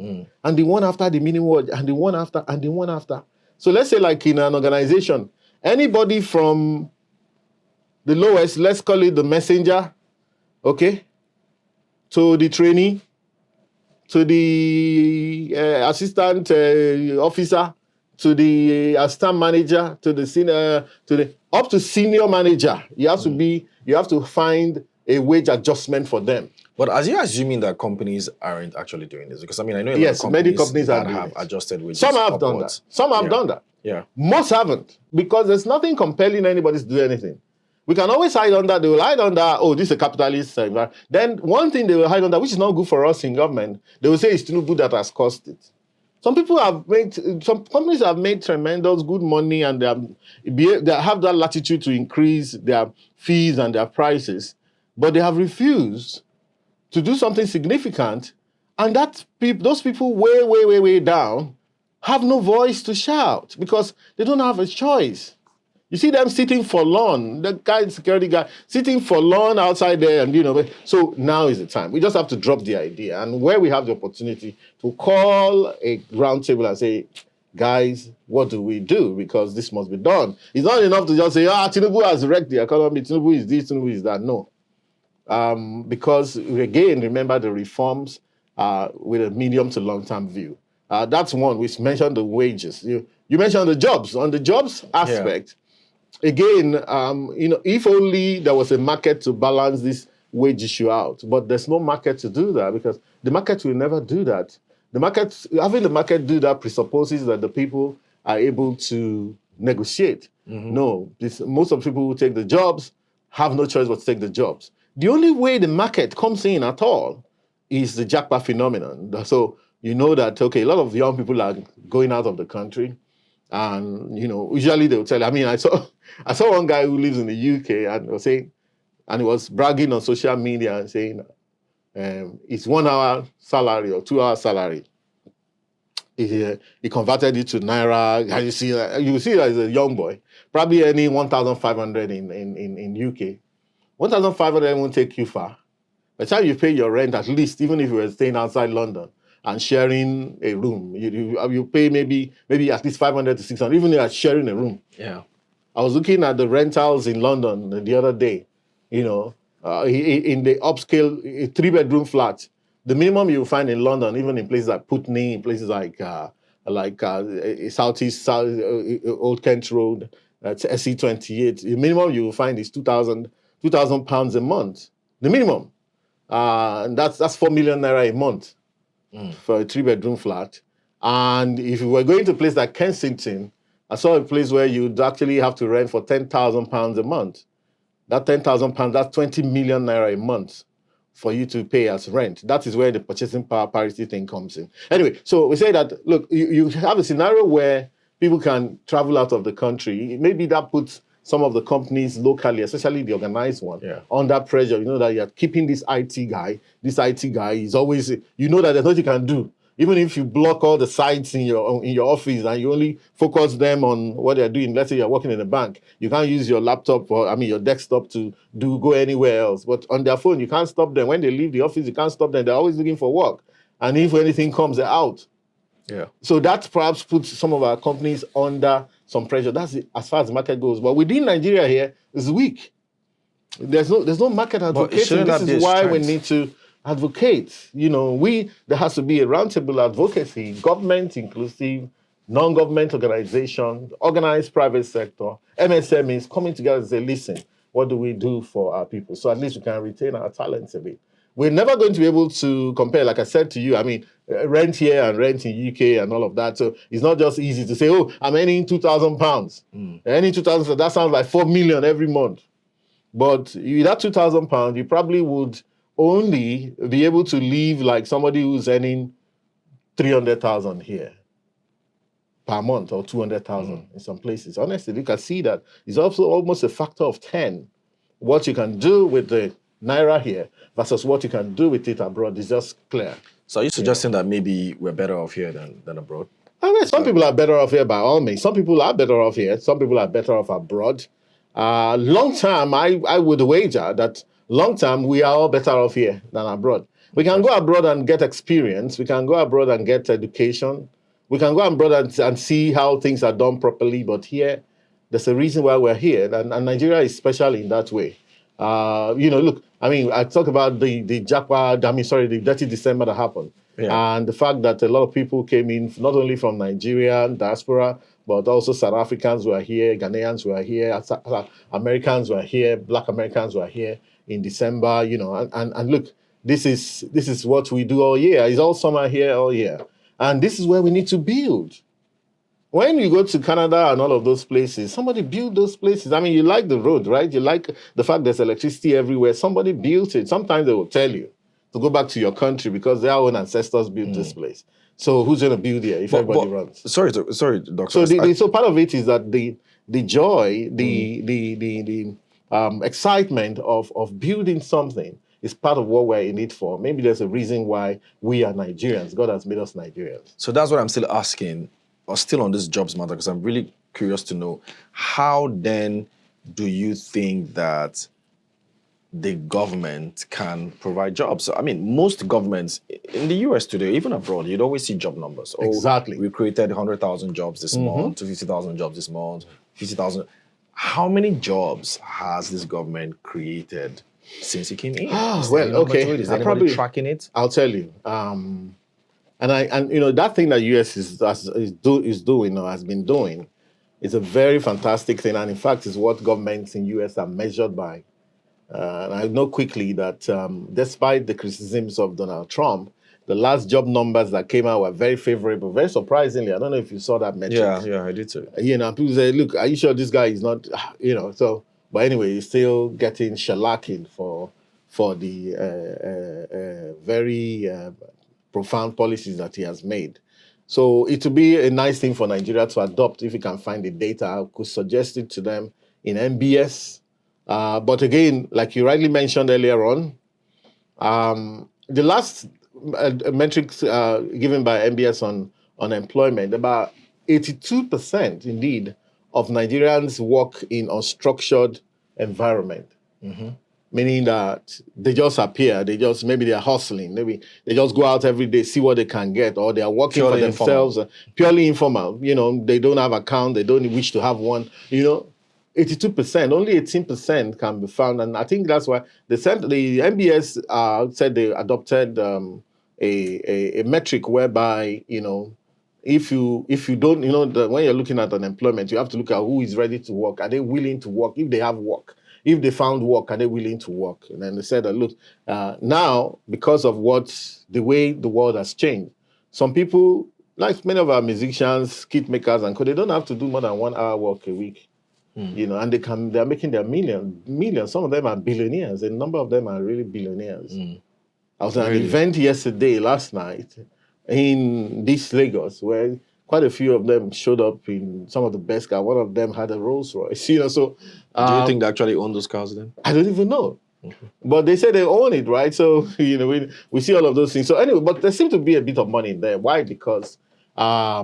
and the one after the minimum wage, and the one after, and the one after. So let's say like in an organization, anybody from the lowest, let's call it the messenger, okay, to the trainee, to the assistant officer, to the assistant manager, to the senior, up to senior manager. You have to find a wage adjustment for them. But are you assuming that companies aren't actually doing this? Because I know many companies have adjusted wages. Some have done that. Some have done that. Yeah. Most haven't, because there's nothing compelling anybody to do anything. We can always hide under, they will hide under, oh, this is a capitalist. Then one thing they will hide under, which is not good for us in government, they will say it's Tinubu that has caused it. Some companies have made tremendous good money and they have that latitude to increase their fees and their prices, but they have refused to do something significant, and those people way down have no voice to shout because they don't have a choice. You see them sitting forlorn, the security guy, sitting forlorn outside there, and so now is the time. We just have to drop the idea, and where we have the opportunity to call a round table and say, guys, what do we do? Because this must be done. It's not enough to just say, Tinubu has wrecked the economy, Tinubu is this, Tinubu is that. No. Because, again, remember the reforms with a medium to long-term view. That's one. We mentioned the wages. You mentioned the jobs. On the jobs aspect, again, if only there was a market to balance this wage issue out, but there's no market to do that because the market will never do that. Having the market do that presupposes that the people are able to negotiate. Mm-hmm. No, most of the people who take the jobs have no choice but to take the jobs. The only way the market comes in at all is the jackpot phenomenon. So you know that, okay, a lot of young people are going out of the country. And, usually they'll tell you, I saw one guy who lives in the UK and was saying, and he was bragging on social media and saying, it's 1 hour salary or 2 hour salary. He converted it to Naira. And you see that as a young boy, probably earning 1,500 in UK. 1,500 won't take you far. By the time you pay your rent, at least, even if you were staying outside London and sharing a room, you pay maybe at least 500 to 600, even if you're sharing a room. Yeah. I was looking at the rentals in London the other day, in the upscale 3-bedroom flat. The minimum you find in London, even in places like Putney, in places like Southeast, Old Kent Road, SC28, the minimum you will find is £2,000 a month. The minimum. And that's 4 million naira a month for a 3-bedroom flat. And if you were going to a place like Kensington, I saw a place where you'd actually have to rent for £10,000 a month. That £10,000, that's 20 million naira a month for you to pay as rent. That is where the purchasing power parity thing comes in. Anyway, so we say that, look, you have a scenario where people can travel out of the country. Maybe that puts some of the companies locally, especially the organized one, under pressure. You know that you're keeping this IT guy. This IT guy is always, that there's nothing you can do. Even if you block all the sites in your office and you only focus them on what they're doing, let's say you're working in a bank, you can't use your laptop or your desktop to go anywhere else. But on their phone, you can't stop them. When they leave the office, you can't stop them. They're always looking for work. And if anything comes, they're out. Yeah. So that perhaps puts some of our companies under some pressure. That's it, as far as the market goes. But within Nigeria here, it's weak. There's no market advocating. This is why we need to advocate. There has to be a roundtable advocacy, government inclusive, non-government organization, organized private sector, MSMEs coming together and say, listen, what do we do for our people? So at least we can retain our talents a bit. We're never going to be able to compare, like I said to you, rent here and rent in UK and all of that. So it's not just easy to say, oh, I'm earning £2,000. Earning £2,000, that sounds like 4 million every month. But with that £2,000, you probably would only be able to live like somebody who's earning 300,000 here per month or 200,000 in some places. Honestly, you can see that it's also almost a factor of 10. What you can do with the Naira here versus what you can do with it abroad is just clear. So are you suggesting that maybe we're better off here than abroad? Some people are better off here by all means. Some people are better off here. Some people are better off abroad. Long term, I would wager that long term, we are all better off here than abroad. We can go abroad and get experience. We can go abroad and get education. We can go abroad and see how things are done properly. But here, there's a reason why we're here. And Nigeria is special in that way. Look, I talk about the Dirty December that happened. Yeah. And the fact that a lot of people came in, not only from Nigeria, diaspora, but also South Africans were here, Ghanaians were here, Americans were here, Black Americans were here in December, and look, this is what we do all year. It's all summer here all year. And this is where we need to build. When you go to Canada and all of those places, somebody built those places. I mean, you like the road, right? You like the fact there's electricity everywhere. Somebody built it. Sometimes they will tell you to go back to your country because their own ancestors built this place. So who's going to build here if everybody runs? Sorry, Doctor. So part of it is that the joy, the excitement of building something is part of what we're in it for. Maybe there's a reason why we are Nigerians. God has made us Nigerians. So that's what I'm still asking, or still on this jobs matter, because I'm really curious to know, how then do you think that the government can provide jobs? So, I mean, most governments in the US today, even abroad, you'd always see job numbers. Oh, Exactly. we created 100,000 jobs this month, 50,000 jobs this month, 50,000. How many jobs has this government created since it came in? Is there any number to it? Is anybody tracking it? I'll tell you. And you know, that thing that US is doing or has been doing is a very fantastic thing, and in fact is what governments in US are measured by. And I know quickly that despite the criticisms of Donald Trump, the last job numbers that came out were very favorable. Very surprisingly, I don't know if you saw that metric. Yeah, I did too. You know, people say, "Look, are you sure this guy is not?" You know, so. But anyway, he's still getting shellacking for the very profound policies that he has made. So it would be a nice thing for Nigeria to adopt if we can find the data. I could suggest it to them in MBS. But again, like you rightly mentioned earlier on, the last metrics given by MBS on unemployment, about 82% indeed of Nigerians work in unstructured environment. Meaning that they just appear, maybe they're hustling, maybe they just go out every day, see what they can get, or they are working Purely for themselves, purely informal. You know, they don't have account, they don't wish to have one. You know, 82%, only 18% can be found, and I think that's why the MBS said they adopted a metric whereby, you know, if you don't, you know, when you're looking at unemployment, you have to look at who is ready to work. Are they willing to work? If they have work, if they found work, are they willing to work? And then they said that, look, now, because of the way the world has changed, some people, like many of our musicians, kit makers, and they don't have to do more than 1 hour work a week. You know, and they're making their millions. Some of them are billionaires. A number of them are really billionaires. I was at an event last night, in this Lagos, where quite a few of them showed up in some of the best cars. One of them had a Rolls Royce. You know, so do you think they actually own those cars then? I don't even know. But they say they own it, right? So, you know, we see all of those things. So anyway, but there seems to be a bit of money in there. Why? Because are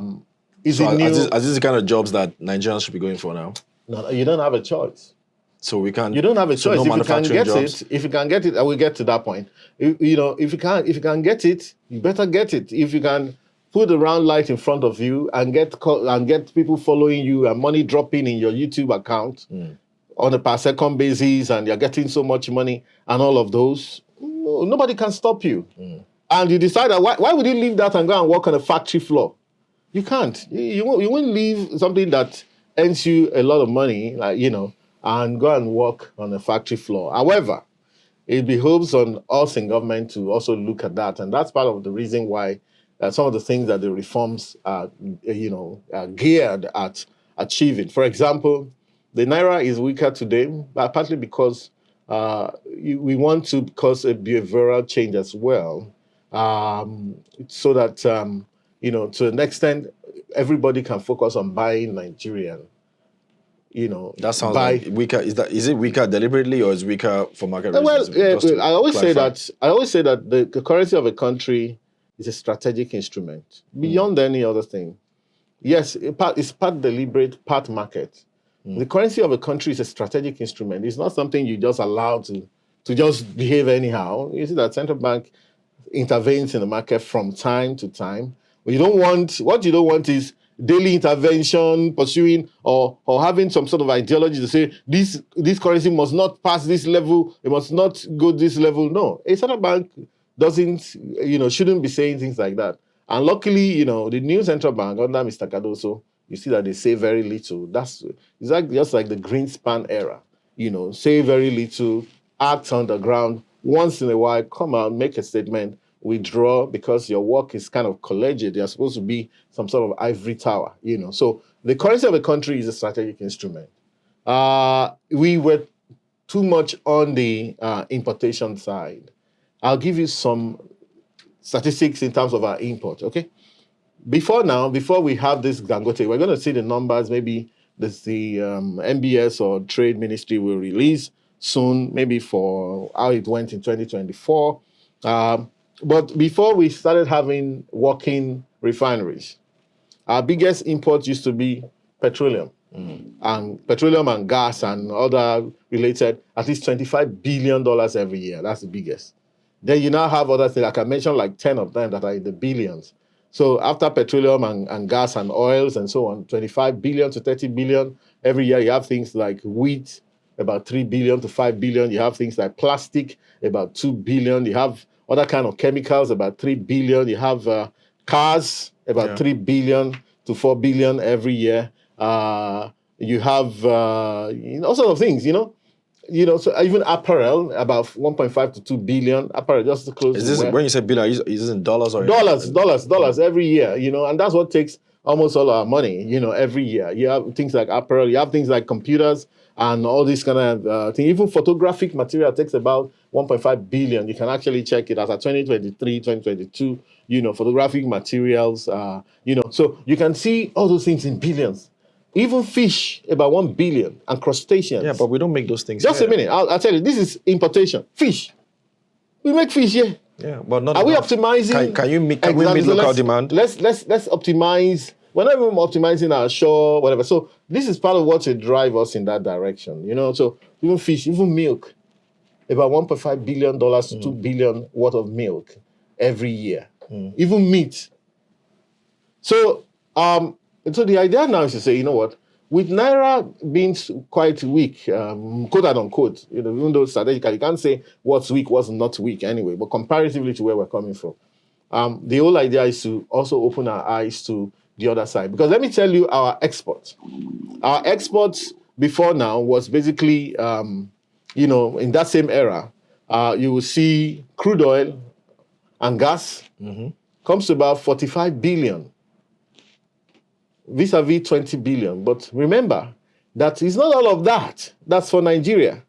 these the kind of jobs that Nigerians should be going for now? No, you don't have a choice. So we can't. You don't have a choice. No, if you can get it, I will get to that point. You know, if you can get it, you better get it. If you can put a round light in front of you and get people following you and money dropping in your YouTube account on a per second basis, and you're getting so much money and all of those, nobody can stop you. And you decide that why would you leave that and go and work on a factory floor? You can't. You won't leave something that earns you a lot of money, like, you know, and go and work on a factory floor. However, it behoves on us in government to also look at that. And that's part of the reason why some of the things that the reforms are, are geared at achieving. For example, the Naira is weaker today, but partly because we want to cause a behavioral change as well, so that, to an extent, everybody can focus on buying Nigerian. You know, that sounds like weaker. Is it weaker deliberately, or is weaker for market reasons? Well, I always say that the currency of a country is a strategic instrument beyond any other thing. Yes, it's part deliberate, part market. The currency of a country is a strategic instrument. It's not something you just allow to just behave anyhow. You see that central bank intervenes in the market from time to time. What you don't want is daily intervention, pursuing or having some sort of ideology to say this currency must not pass this level, it must not go this level. No, a central bank shouldn't be saying things like that. And luckily, the new central bank under Mr. Cardoso, you see that they say very little. It's just like the Greenspan era. Say very little, act on the ground. Once in a while, come out, make a statement. withdraw because your work is kind of collegiate. You're supposed to be some sort of ivory tower, So the currency of a country is a strategic instrument. We were too much on the importation side. I'll give you some statistics in terms of our import, okay? Before we have this Dangote, we're going to see the numbers. Maybe the MBS or Trade Ministry will release soon, maybe for how it went in 2024. But before we started having working refineries, our biggest import used to be petroleum. And petroleum and gas and other related, at least $25 billion every year. That's the biggest. Then you now have other things, like I mentioned, like 10 of them that are in the billions. So after petroleum and gas and oils and so on, 25 billion to 30 billion every year. You have things like wheat, about 3 billion to 5 billion. You have things like plastic, about 2 billion. You have other kind of chemicals, about 3 billion. You have cars, about 3 billion to 4 billion every year. You have all sorts of things, so even apparel, about 1.5 to 2 billion. Apparel, just to close. Is this when you say billion? Is this in dollars or dollars every year? And that's what takes almost all our money. Every year you have things like apparel, you have things like computers and all this kind of thing. Even photographic material takes about 1.5 billion. You can actually check it as a 2023, 2022. Photographic materials. So you can see all those things in billions. Even fish, about 1 billion, and crustaceans. Yeah, but we don't make those things. Just a minute, I'll tell you. This is importation. Fish. We make fish here. Yeah, but not. Are we optimizing? Can we meet local demand? Let's optimize. We're not even optimizing our shore, whatever. So this is part of what will drive us in that direction. So even fish, even milk, about $1.5 billion to $2 billion worth of milk every year. Even meat. So so the idea now is to say, with Naira being quite weak, quote unquote, even though strategically you can't say what's weak, what's not weak anyway, but comparatively to where we're coming from, the whole idea is to also open our eyes to the other side. Because let me tell you, our exports before now was basically, in that same era, you will see crude oil and gas comes to about 45 billion. Vis-a-vis 20 billion. But remember, that is not all of that. That's for Nigeria.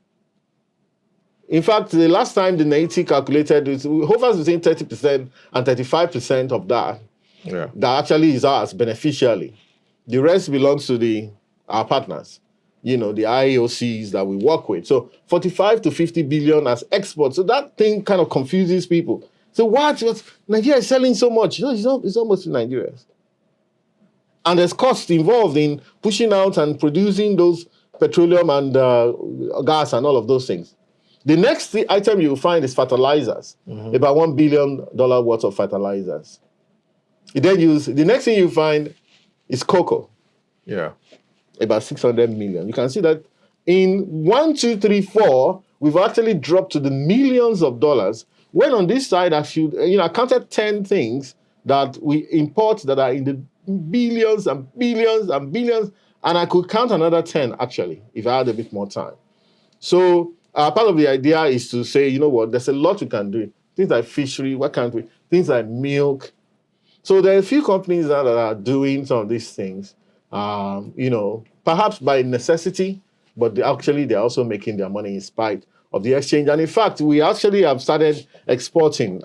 In fact, the last time the NAITI calculated, it hovers between 30% and 35% of that. Yeah. That actually is ours beneficially. The rest belongs to our partners, the IOCs that we work with. So 45 to 50 billion as exports. So that thing kind of confuses people. So what Nigeria is selling so much? It's almost to Nigerians. And there's cost involved in pushing out and producing those petroleum and gas and all of those things. The next item you'll find is fertilizers, about $1 billion worth of fertilizers. The next thing you find is cocoa. Yeah. About 600 million. You can see that in 1, 2, 3, 4, we've actually dropped to the millions of dollars. When on this side, I counted 10 things that we import that are in the billions and billions and billions, and I could count another 10 actually if I had a bit more time. So part of the idea is to say, there's a lot we can do. Things like fishery, what can't we? Things like milk. So there are a few companies that are doing some of these things, perhaps by necessity, but they're also making their money in spite of the exchange. And in fact, we actually have started exporting.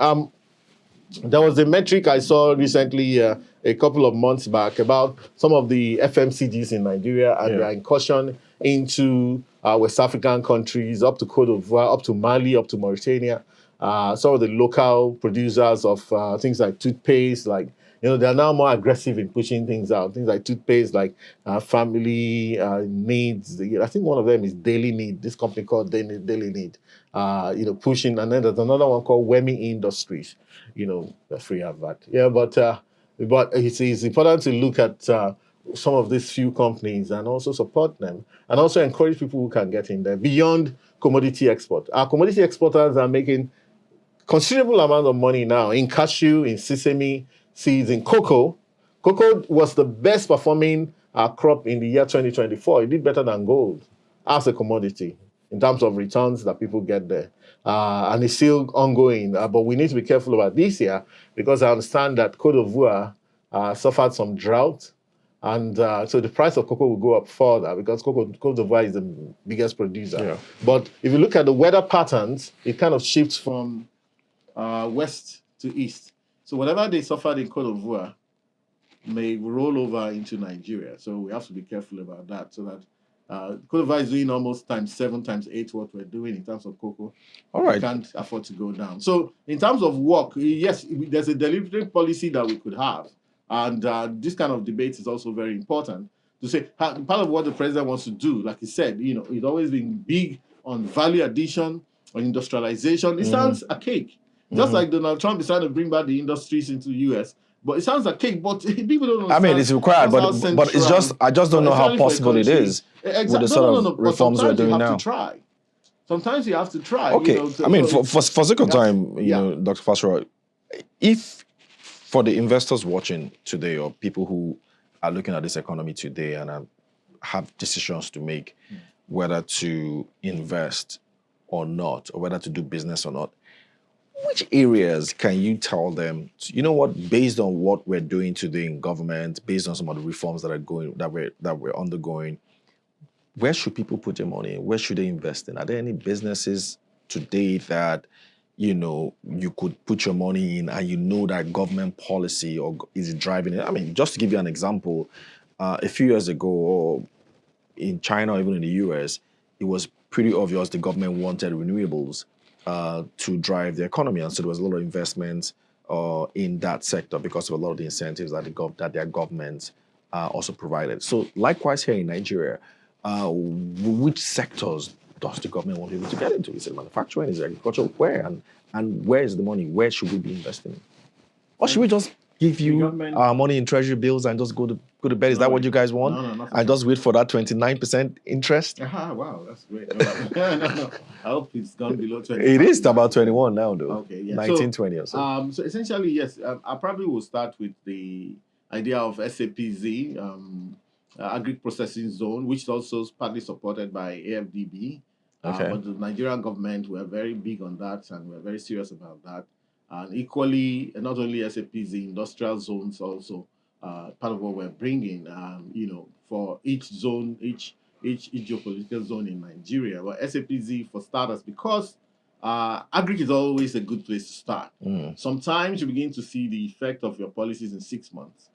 There was a metric I saw recently, a couple of months back, about some of the FMCGs in Nigeria and their incursion into West African countries, up to Cote d'Ivoire, up to Mali, up to Mauritania. Some of the local producers of things like toothpaste, they're now more aggressive in pushing things out. Things like toothpaste, like Family Needs. I think one of them is Daily Need. This company called Daily Need. Pushing, and then there's another one called Wemi Industries. The free advert. Yeah, but it's important to look at some of these few companies and also support them, and also encourage people who can get in there beyond commodity export. Our commodity exporters are making considerable amount of money now in cashew, in sesame seeds, in cocoa. Cocoa was the best performing crop in the year 2024. It did better than gold as a commodity. in terms of returns that people get there. And it's still ongoing, but we need to be careful about this year because I understand that Cote d'Ivoire suffered some drought. And so the price of cocoa will go up further because Cote d'Ivoire is the biggest producer. Yeah. But if you look at the weather patterns, it kind of shifts from west to east. So whatever they suffered in Cote d'Ivoire may roll over into Nigeria. So we have to be careful about that so that Cote d'Ivoire is doing almost times 7, times 8 what we're doing in terms of cocoa. All right. We can't afford to go down. So in terms of work, yes, there's a delivery policy that we could have. And this kind of debate is also very important to say part of what the president wants to do, like he said, he's always been big on value addition, on industrialization. It sounds archaic. Just like Donald Trump is trying to bring back the industries into the US. But it sounds archaic, but people don't understand. I mean, it's required, but it's just, I just don't know how possible it is with the sort of reforms we're doing now. Sometimes you have to try. Okay. I mean, for sake of time, Dr. Fasua, if for the investors watching today or people who are looking at this economy today and have decisions to make whether to invest or not, or whether to do business or not, which areas can you tell them, you know what, based on what we're doing today in government, based on some of the reforms that we're undergoing, where should people put their money? Where should they invest in? Are there any businesses today that you could put your money in and that government policy or is driving it? I mean, just to give you an example, a few years ago, or in China or even in the US, it was pretty obvious the government wanted renewables to drive the economy. And so there was a lot of investment in that sector because of a lot of the incentives that their governments also provided. So likewise here in Nigeria, which sectors does the government want people to get into? Is it manufacturing? Is it agriculture? Where? And where is the money? Where should we be investing in? Or should we just give you our money in treasury bills and just go to bed? Is that what you guys want? No. And just wait for that 29% interest? Wow, that's great. No. I hope it's gone below 20. It is about 21 now, though. Okay, yeah. 19, 20 or so. So essentially, yes, I probably will start with the idea of SAPZ, Agri-Processing Zone, which is also partly supported by AFDB. Okay. But the Nigerian government were very big on that and we're very serious about that. And equally, not only SAPZ, industrial zones also part of what we're bringing, for each zone, each geopolitical zone in Nigeria. Well, SAPZ for starters, because agri is always a good place to start. Sometimes you begin to see the effect of your policies in 6 months.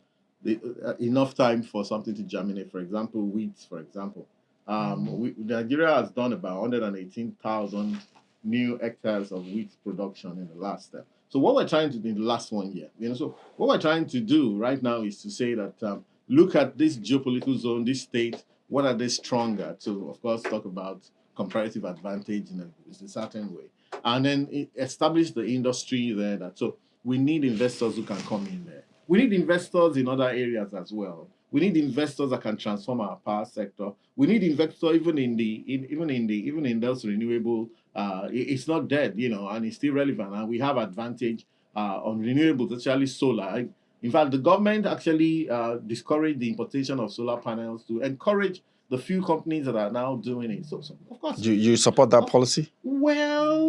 Enough time for something to germinate. For example, wheat, for example. Nigeria has done about 118,000 new hectares of wheat production in the last step. So what we're trying to do in the last 1 year, so what we're trying to do right now is to say that look at this geopolitical zone, this state, what are they stronger to, of course, talk about comparative advantage in a certain way. And then establish the industry there. So we need investors who can come in there. We need investors in other areas as well. We need investors that can transform our power sector. We need investors even in those renewable. It's not dead, and it's still relevant. And we have advantage on renewables, especially solar. In fact, the government actually discouraged the importation of solar panels to encourage the few companies that are now doing it. So of course, you support that policy? Well,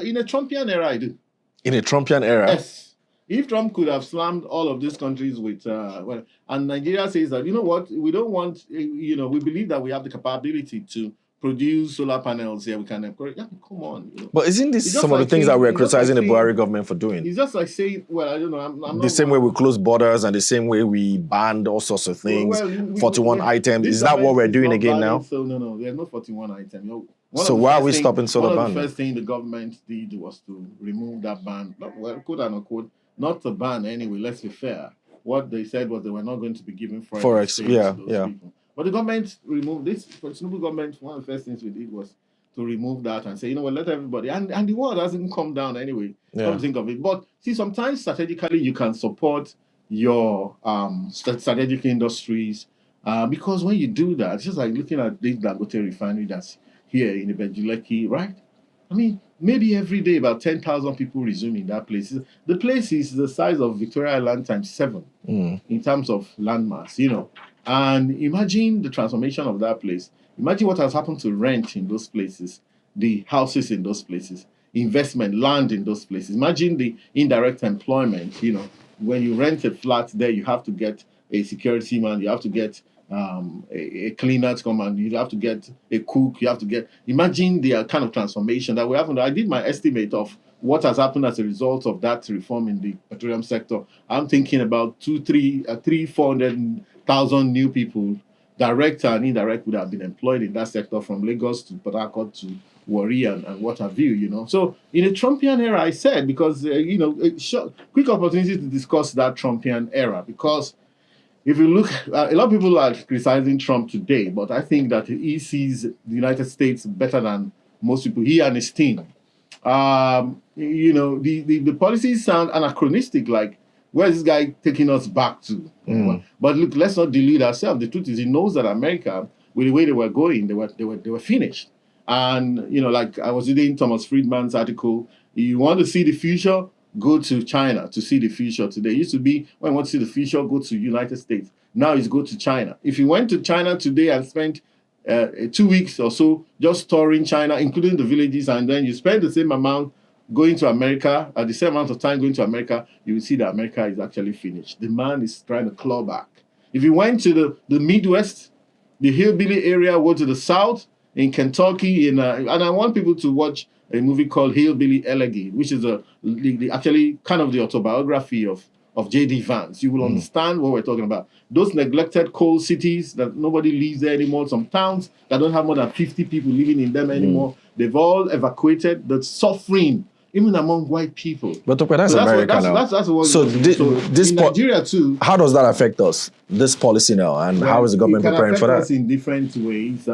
in a Trumpian era, I do. In a Trumpian era? Yes. If Trump could have slammed all of these countries with, and Nigeria says that, you know what, we don't want, we believe that we have the capability to produce solar panels here. We can encourage. Come on. But isn't this some of the things that we're criticizing the Buhari government for doing? It's just like saying, well, I don't know. I'm the same way we close borders and the same way we banned all sorts of things. 41 items. Is that what we're doing again now? So no, there's no 41 items. So why are we stopping solar ban? One of the first things the government did was to remove that ban. Quote unquote. Not to ban anyway, let's be fair. What they said was they were not going to be giving forex to those people. But the government removed this. For the Tinubu government, one of the first things we did was to remove that and say, let everybody. And the world hasn't come down anyway. Come think of it. But see, sometimes strategically you can support your strategic industries because when you do that, it's just like looking at this Dangote refinery that's here in Ibejuleki, right? I mean, maybe every day about 10,000 people resume in that place. The place is the size of Victoria Island times 7 in terms of landmass, And imagine the transformation of that place. Imagine what has happened to rent in those places, the houses in those places, investment, land in those places. Imagine the indirect employment, When you rent a flat there, you have to get a security man, you have to get a cleaner to come, and you have to get a cook, you have to get... Imagine the kind of transformation that we have. I did my estimate of what has happened as a result of that reform in the petroleum sector. I'm thinking about 400,000 new people, direct and indirect, would have been employed in that sector from Lagos to Port Harcourt to Warri and what have you, So in the Trumpian era, I said, because, quick opportunity to discuss that Trumpian era, because if you look, a lot of people are criticizing Trump today, but I think that he sees the United States better than most people, he and his team. The policies sound anachronistic, like, where's this guy taking us back to? But look, let's not delude ourselves. The truth is, he knows that America, with the way they were going, they were finished. And, like I was reading Thomas Friedman's article, you want to see the future, go to China to see the future today. It used to be, when you want to see the future, go to United States. Now it's go to China. If you went to China today and spent 2 weeks or so just touring China, including the villages, and then you spend the same amount going to America, at the same amount of time going to America, you will see that America is actually finished. The man is trying to claw back. If you went to the Midwest, the hillbilly area, go to the South, in Kentucky, and I want people to watch a movie called Hillbilly Elegy, which is actually kind of the autobiography of J.D. Vance. You will understand what we're talking about. Those neglected coal cities that nobody lives there anymore, some towns that don't have more than 50 people living in them anymore, they've all evacuated. The suffering, even among white people. But that's America now. That's what so this in Nigeria too. How does that affect us, this policy now, and how is the government preparing for that? It can affect us in different ways.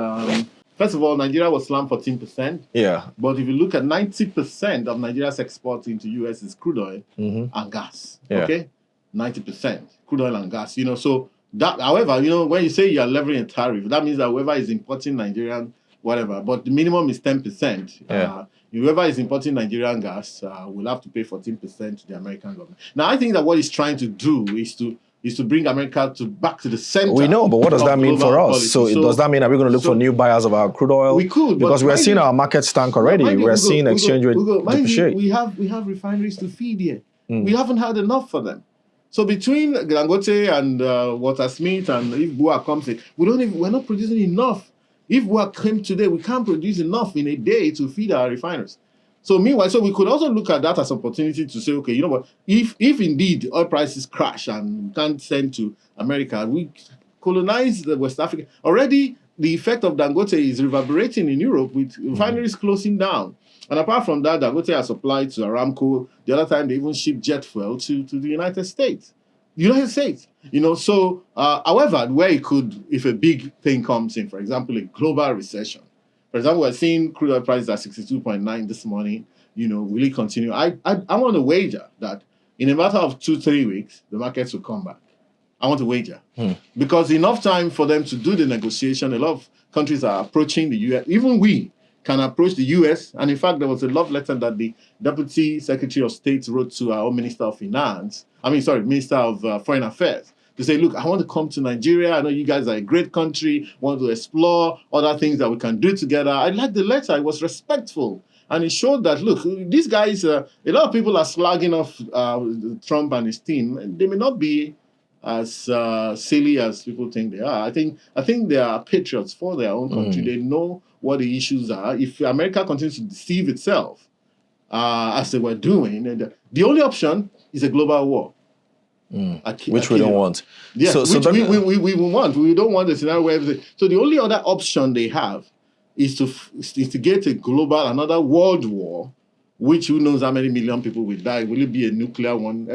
First of all, Nigeria was slammed 14%. Yeah. But if you look at 90% of Nigeria's exports into US is crude oil and gas. Yeah. Okay? 90% crude oil and gas. So that, however, when you say you're levying a tariff, that means that whoever is importing Nigerian, whatever, but the minimum is 10%. Yeah. Whoever is importing Nigerian gas will have to pay 14% to the American government. Now, I think that what he's trying to do is to bring America back to the center. We know, but what does that mean for us? Policy. So does that mean that we're going to look for new buyers of our crude oil? We could, because we're seeing our markets tank already. We're seeing exchange rate depreciate. We have refineries to feed here. We haven't had enough for them. So between Dangote and Walter Smith, and if Bua comes in, we're not producing enough. If Bua came today, we can't produce enough in a day to feed our refineries. So meanwhile, we could also look at that as an opportunity to say, okay, you know what, if indeed oil prices crash and we can't send to America, we colonize the West Africa. Already, the effect of Dangote is reverberating in Europe with refineries closing down. And apart from that, Dangote has supplied to Aramco. The other time, they even shipped jet fuel to the United States. However, where it could, if a big thing comes in, for example, a global recession. For example, we're seeing crude oil prices at 62.9 this morning. Will it continue? I want to wager that in a matter of 2-3 weeks, the markets will come back. I want to wager. Because enough time for them to do the negotiation. A lot of countries are approaching the U.S. Even we can approach the U.S. And in fact, there was a love letter that the Deputy Secretary of State wrote to our own Minister of Minister of Foreign Affairs, to say, look, I want to come to Nigeria. I know you guys are a great country, want to explore other things that we can do together. I liked the letter. It was respectful. And it showed that, look, these guys, a lot of people are slagging off Trump and his team. They may not be as silly as people think they are. I think they are patriots for their own country. They know what the issues are. If America continues to deceive itself, as they were doing, the only option is a global war. Which we don't want. Yes, we want. We don't want a scenario where so the only other option they have is to instigate another world war, which who knows how many million people will die. Will it be a nuclear one?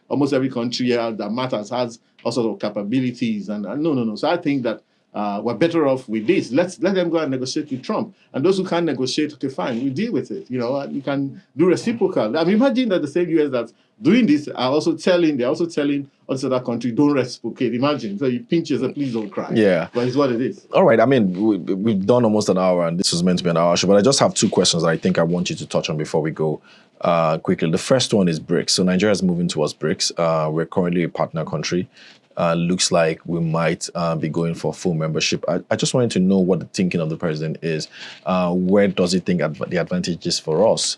Almost every country that matters has all sorts of capabilities. And no. So I think that we're better off with this. Let them go and negotiate with Trump. And those who can't negotiate, okay, fine, we deal with it. And you can do reciprocal. I mean, imagine that the same US that's doing this they're also telling other country, don't reciprocate. Imagine. So you pinch yourself, please don't cry. Yeah. But it's what it is. All right. I mean, we've done almost an hour, and this was meant to be an hour show, but I just have two questions that I think I want you to touch on before we go quickly. The first one is BRICS. So Nigeria is moving towards BRICS. We're currently a partner country. Looks like we might be going for full membership. I just wanted to know what the thinking of the president is. Where does he think the advantage is for us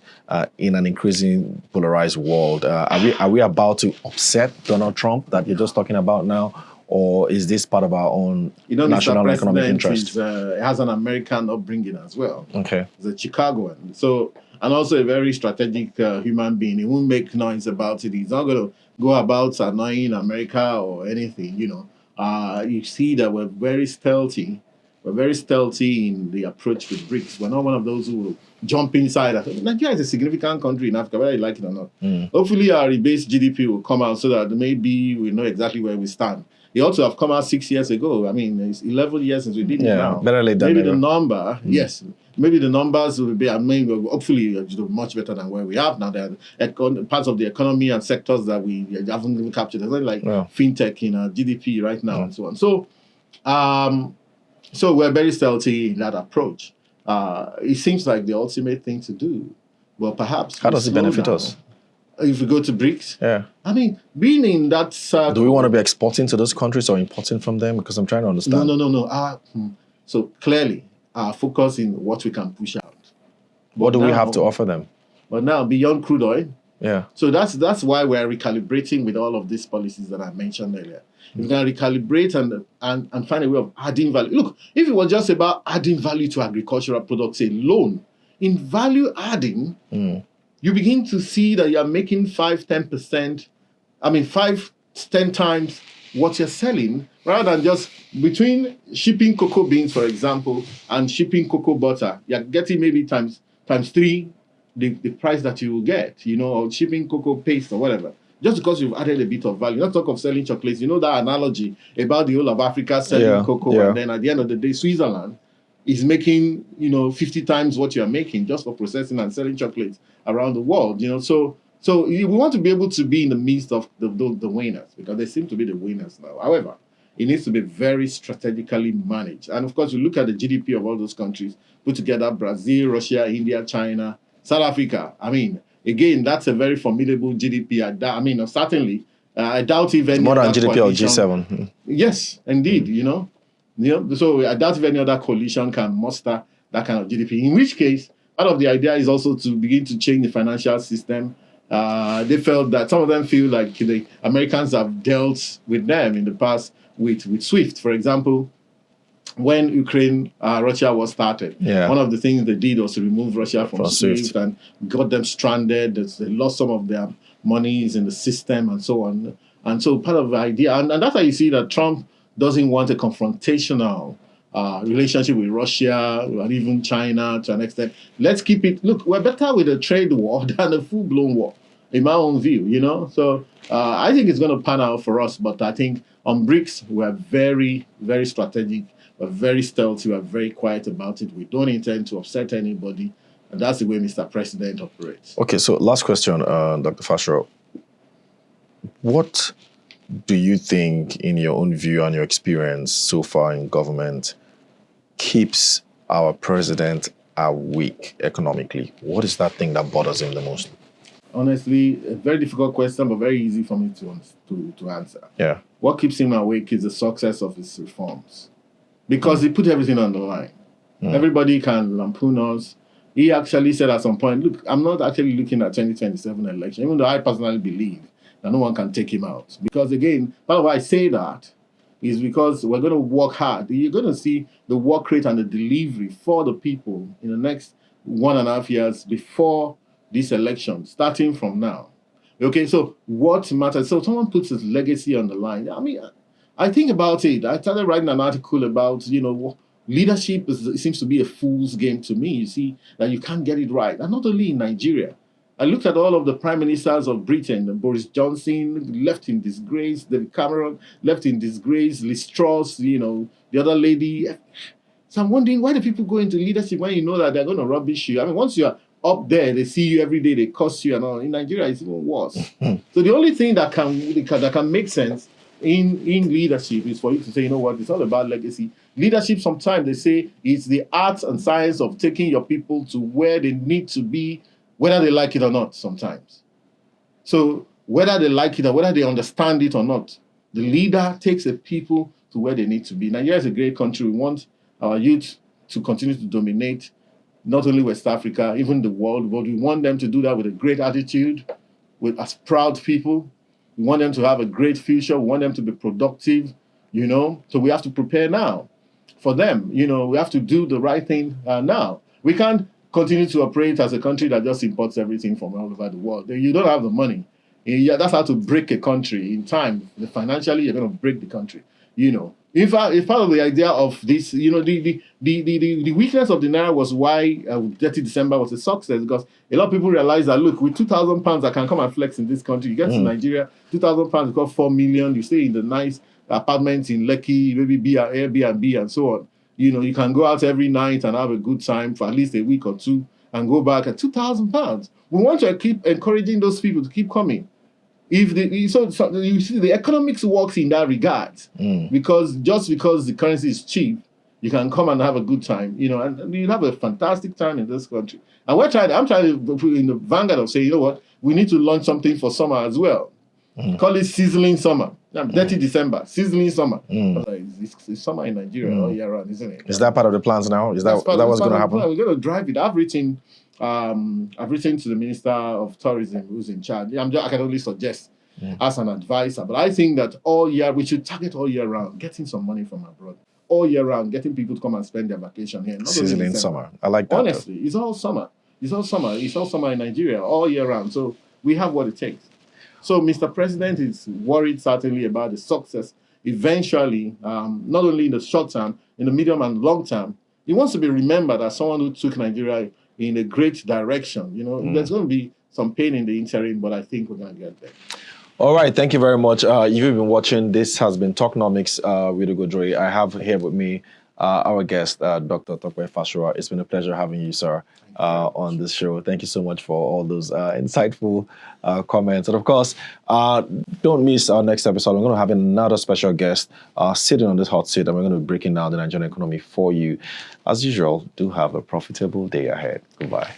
in an increasing polarized world? Are we about to upset Donald Trump that you're just talking about now? Or is this part of our own national economic interest? Has an American upbringing as well. Okay. He's a Chicagoan. So, and also a very strategic human being. He won't make noise about it. He's not going to go about annoying America or anything, You see that we're very stealthy. We're very stealthy in the approach with BRICS. We're not one of those who will jump inside. Nigeria is a significant country in Africa, whether you like it or not. Hopefully our rebased GDP will come out so that maybe we know exactly where we stand. It ought to have come out 6 years ago. I mean, it's 11 years since we did it now. Better late than maybe never. The number, yes. Maybe the numbers will be, hopefully, much better than where we have now. There are parts of the economy and sectors that we haven't even captured. There's like fintech in our GDP right now and so on. So we're very stealthy in that approach. It seems like the ultimate thing to do. Well, perhaps. How does it benefit us? If we go to BRICS? Yeah. I mean, being in that circle... Do we want to be exporting to those countries or importing from them? Because I'm trying to understand. No. So clearly, our focus in what we can push out. What do we have to offer them? But now, beyond crude oil. Yeah. So that's why we're recalibrating with all of these policies that I mentioned earlier. We can recalibrate and find a way of adding value. Look, if it was just about adding value to agricultural products alone, in value adding, you begin to see that you're making 5-10%, 5-10 times what you're selling, rather than just between shipping cocoa beans, for example, and shipping cocoa butter, you're getting maybe times 3 the price that you will get, or shipping cocoa paste or whatever. Just because you've added a bit of value. Not talk of selling chocolates. You know that analogy about the whole of Africa selling cocoa, and then at the end of the day, Switzerland is making, 50 times what you're making just for processing and selling chocolates around the world, So we want to be able to be in the midst of the winners, because they seem to be the winners now. However, it needs to be very strategically managed. And of course, you look at the GDP of all those countries, put together Brazil, Russia, India, China, South Africa. Again, that's a very formidable GDP. Certainly, I doubt if any more than other GDP coalition, of G7. Yes, indeed, So I doubt if any other coalition can muster that kind of GDP. In which case, part of the idea is also to begin to change the financial system. They felt that some of them feel like the Americans have dealt with them in the past with SWIFT, for example. When Russia was started, one of the things they did was to remove Russia from SWIFT and got them stranded. They lost some of their monies in the system and so on. And so part of the idea, and that's how you see that Trump doesn't want a confrontational relationship with Russia and even China to an extent. Let's keep it. Look, we're better with a trade war than a full-blown war, in my own view, So I think it's going to pan out for us. But I think on BRICS, we're very, very strategic. We're very stealthy. We're very quiet about it. We don't intend to upset anybody. And that's the way Mr. President operates. Okay, so last question, Dr. Fasua. What do you think, in your own view and your experience so far in government, keeps our president weak economically? What is that thing that bothers him the most? Honestly, a very difficult question, but very easy for me to answer. Yeah. What keeps him awake is the success of his reforms. Because he put everything on the line. Everybody can lampoon us. He actually said at some point, look, I'm not actually looking at 2027 election, even though I personally believe that no one can take him out. Because again, part of why I say that is because we're going to work hard. You're going to see the work rate and the delivery for the people in the next 1.5 years before this election, starting from now. Okay, so what matters? So someone puts his legacy on the line. I think about it. I started writing an article about, leadership seems to be a fool's game to me. You see that you can't get it right. And not only in Nigeria. I looked at all of the prime ministers of Britain. Boris Johnson left in disgrace. David Cameron left in disgrace. Liz Truss, the other lady. So I'm wondering, why do people go into leadership when you know that they're going to rubbish you? I mean, once you're up there, they see you every day, they curse you and all. In Nigeria, it's even worse. So the only thing that can make sense in leadership is for you to say, you know what, it's all about legacy. Leadership, sometimes they say, it's the art and science of taking your people to where they need to be, whether they like it or not, sometimes. So whether they like it or whether they understand it or not, the leader takes the people to where they need to be. Nigeria is a great country. We want our youth to continue to dominate not only West Africa, even the world, but we want them to do that with a great attitude, as proud people. We want them to have a great future. We want them to be productive, So we have to prepare now for them. We have to do the right thing now. We can't continue to operate as a country that just imports everything from all over the world. You don't have the money. That's how to break a country in time. Financially, you're going to break the country, In fact, it's part of the idea of this, the weakness of the Naira was why 30 December was a success, because a lot of people realize that, look, with 2,000 pounds, I can come and flex in this country. You get to Nigeria, 2,000 pounds, you got 4 million, you stay in the nice apartments in Lekki, maybe Airbnb and so on. You can go out every night and have a good time for at least a week or two and go back at 2,000 pounds. We want to keep encouraging those people to keep coming. So you see, the economics works in that regard, because the currency is cheap, you can come and have a good time, and you have a fantastic time in this country. And I'm trying to put in the vanguard of saying, you know what, we need to launch something for summer as well. Call it sizzling summer. 30 December, sizzling summer. It's summer in Nigeria all year round, isn't it? Is that part of the plans now? Is that what's going to happen? We're going to drive it. I've written to the Minister of Tourism, who's in charge. I can only suggest as an advisor, but I think that all year we should target all year round, getting some money from abroad, all year round, getting people to come and spend their vacation here. Sizzling summer. I like that. Honestly, it's all summer. It's all summer. It's all summer in Nigeria all year round. So we have what it takes. So Mr. President is worried certainly about the success eventually, not only in the short term, in the medium and long term. He wants to be remembered as someone who took Nigeria in a great direction. There's going to be some pain in the interim, but I think we're going to get there. All right, thank you very much. If you've been watching, this has been Talknomics with Ugodre. I have here with me our guest, Dr. Tope Fasua. It's been a pleasure having you, sir, on this show. Thank you so much for all those insightful comments. And of course, don't miss our next episode. We're going to have another special guest sitting on this hot seat, and we're going to be breaking down the Nigerian economy for you. As usual, do have a profitable day ahead. Goodbye.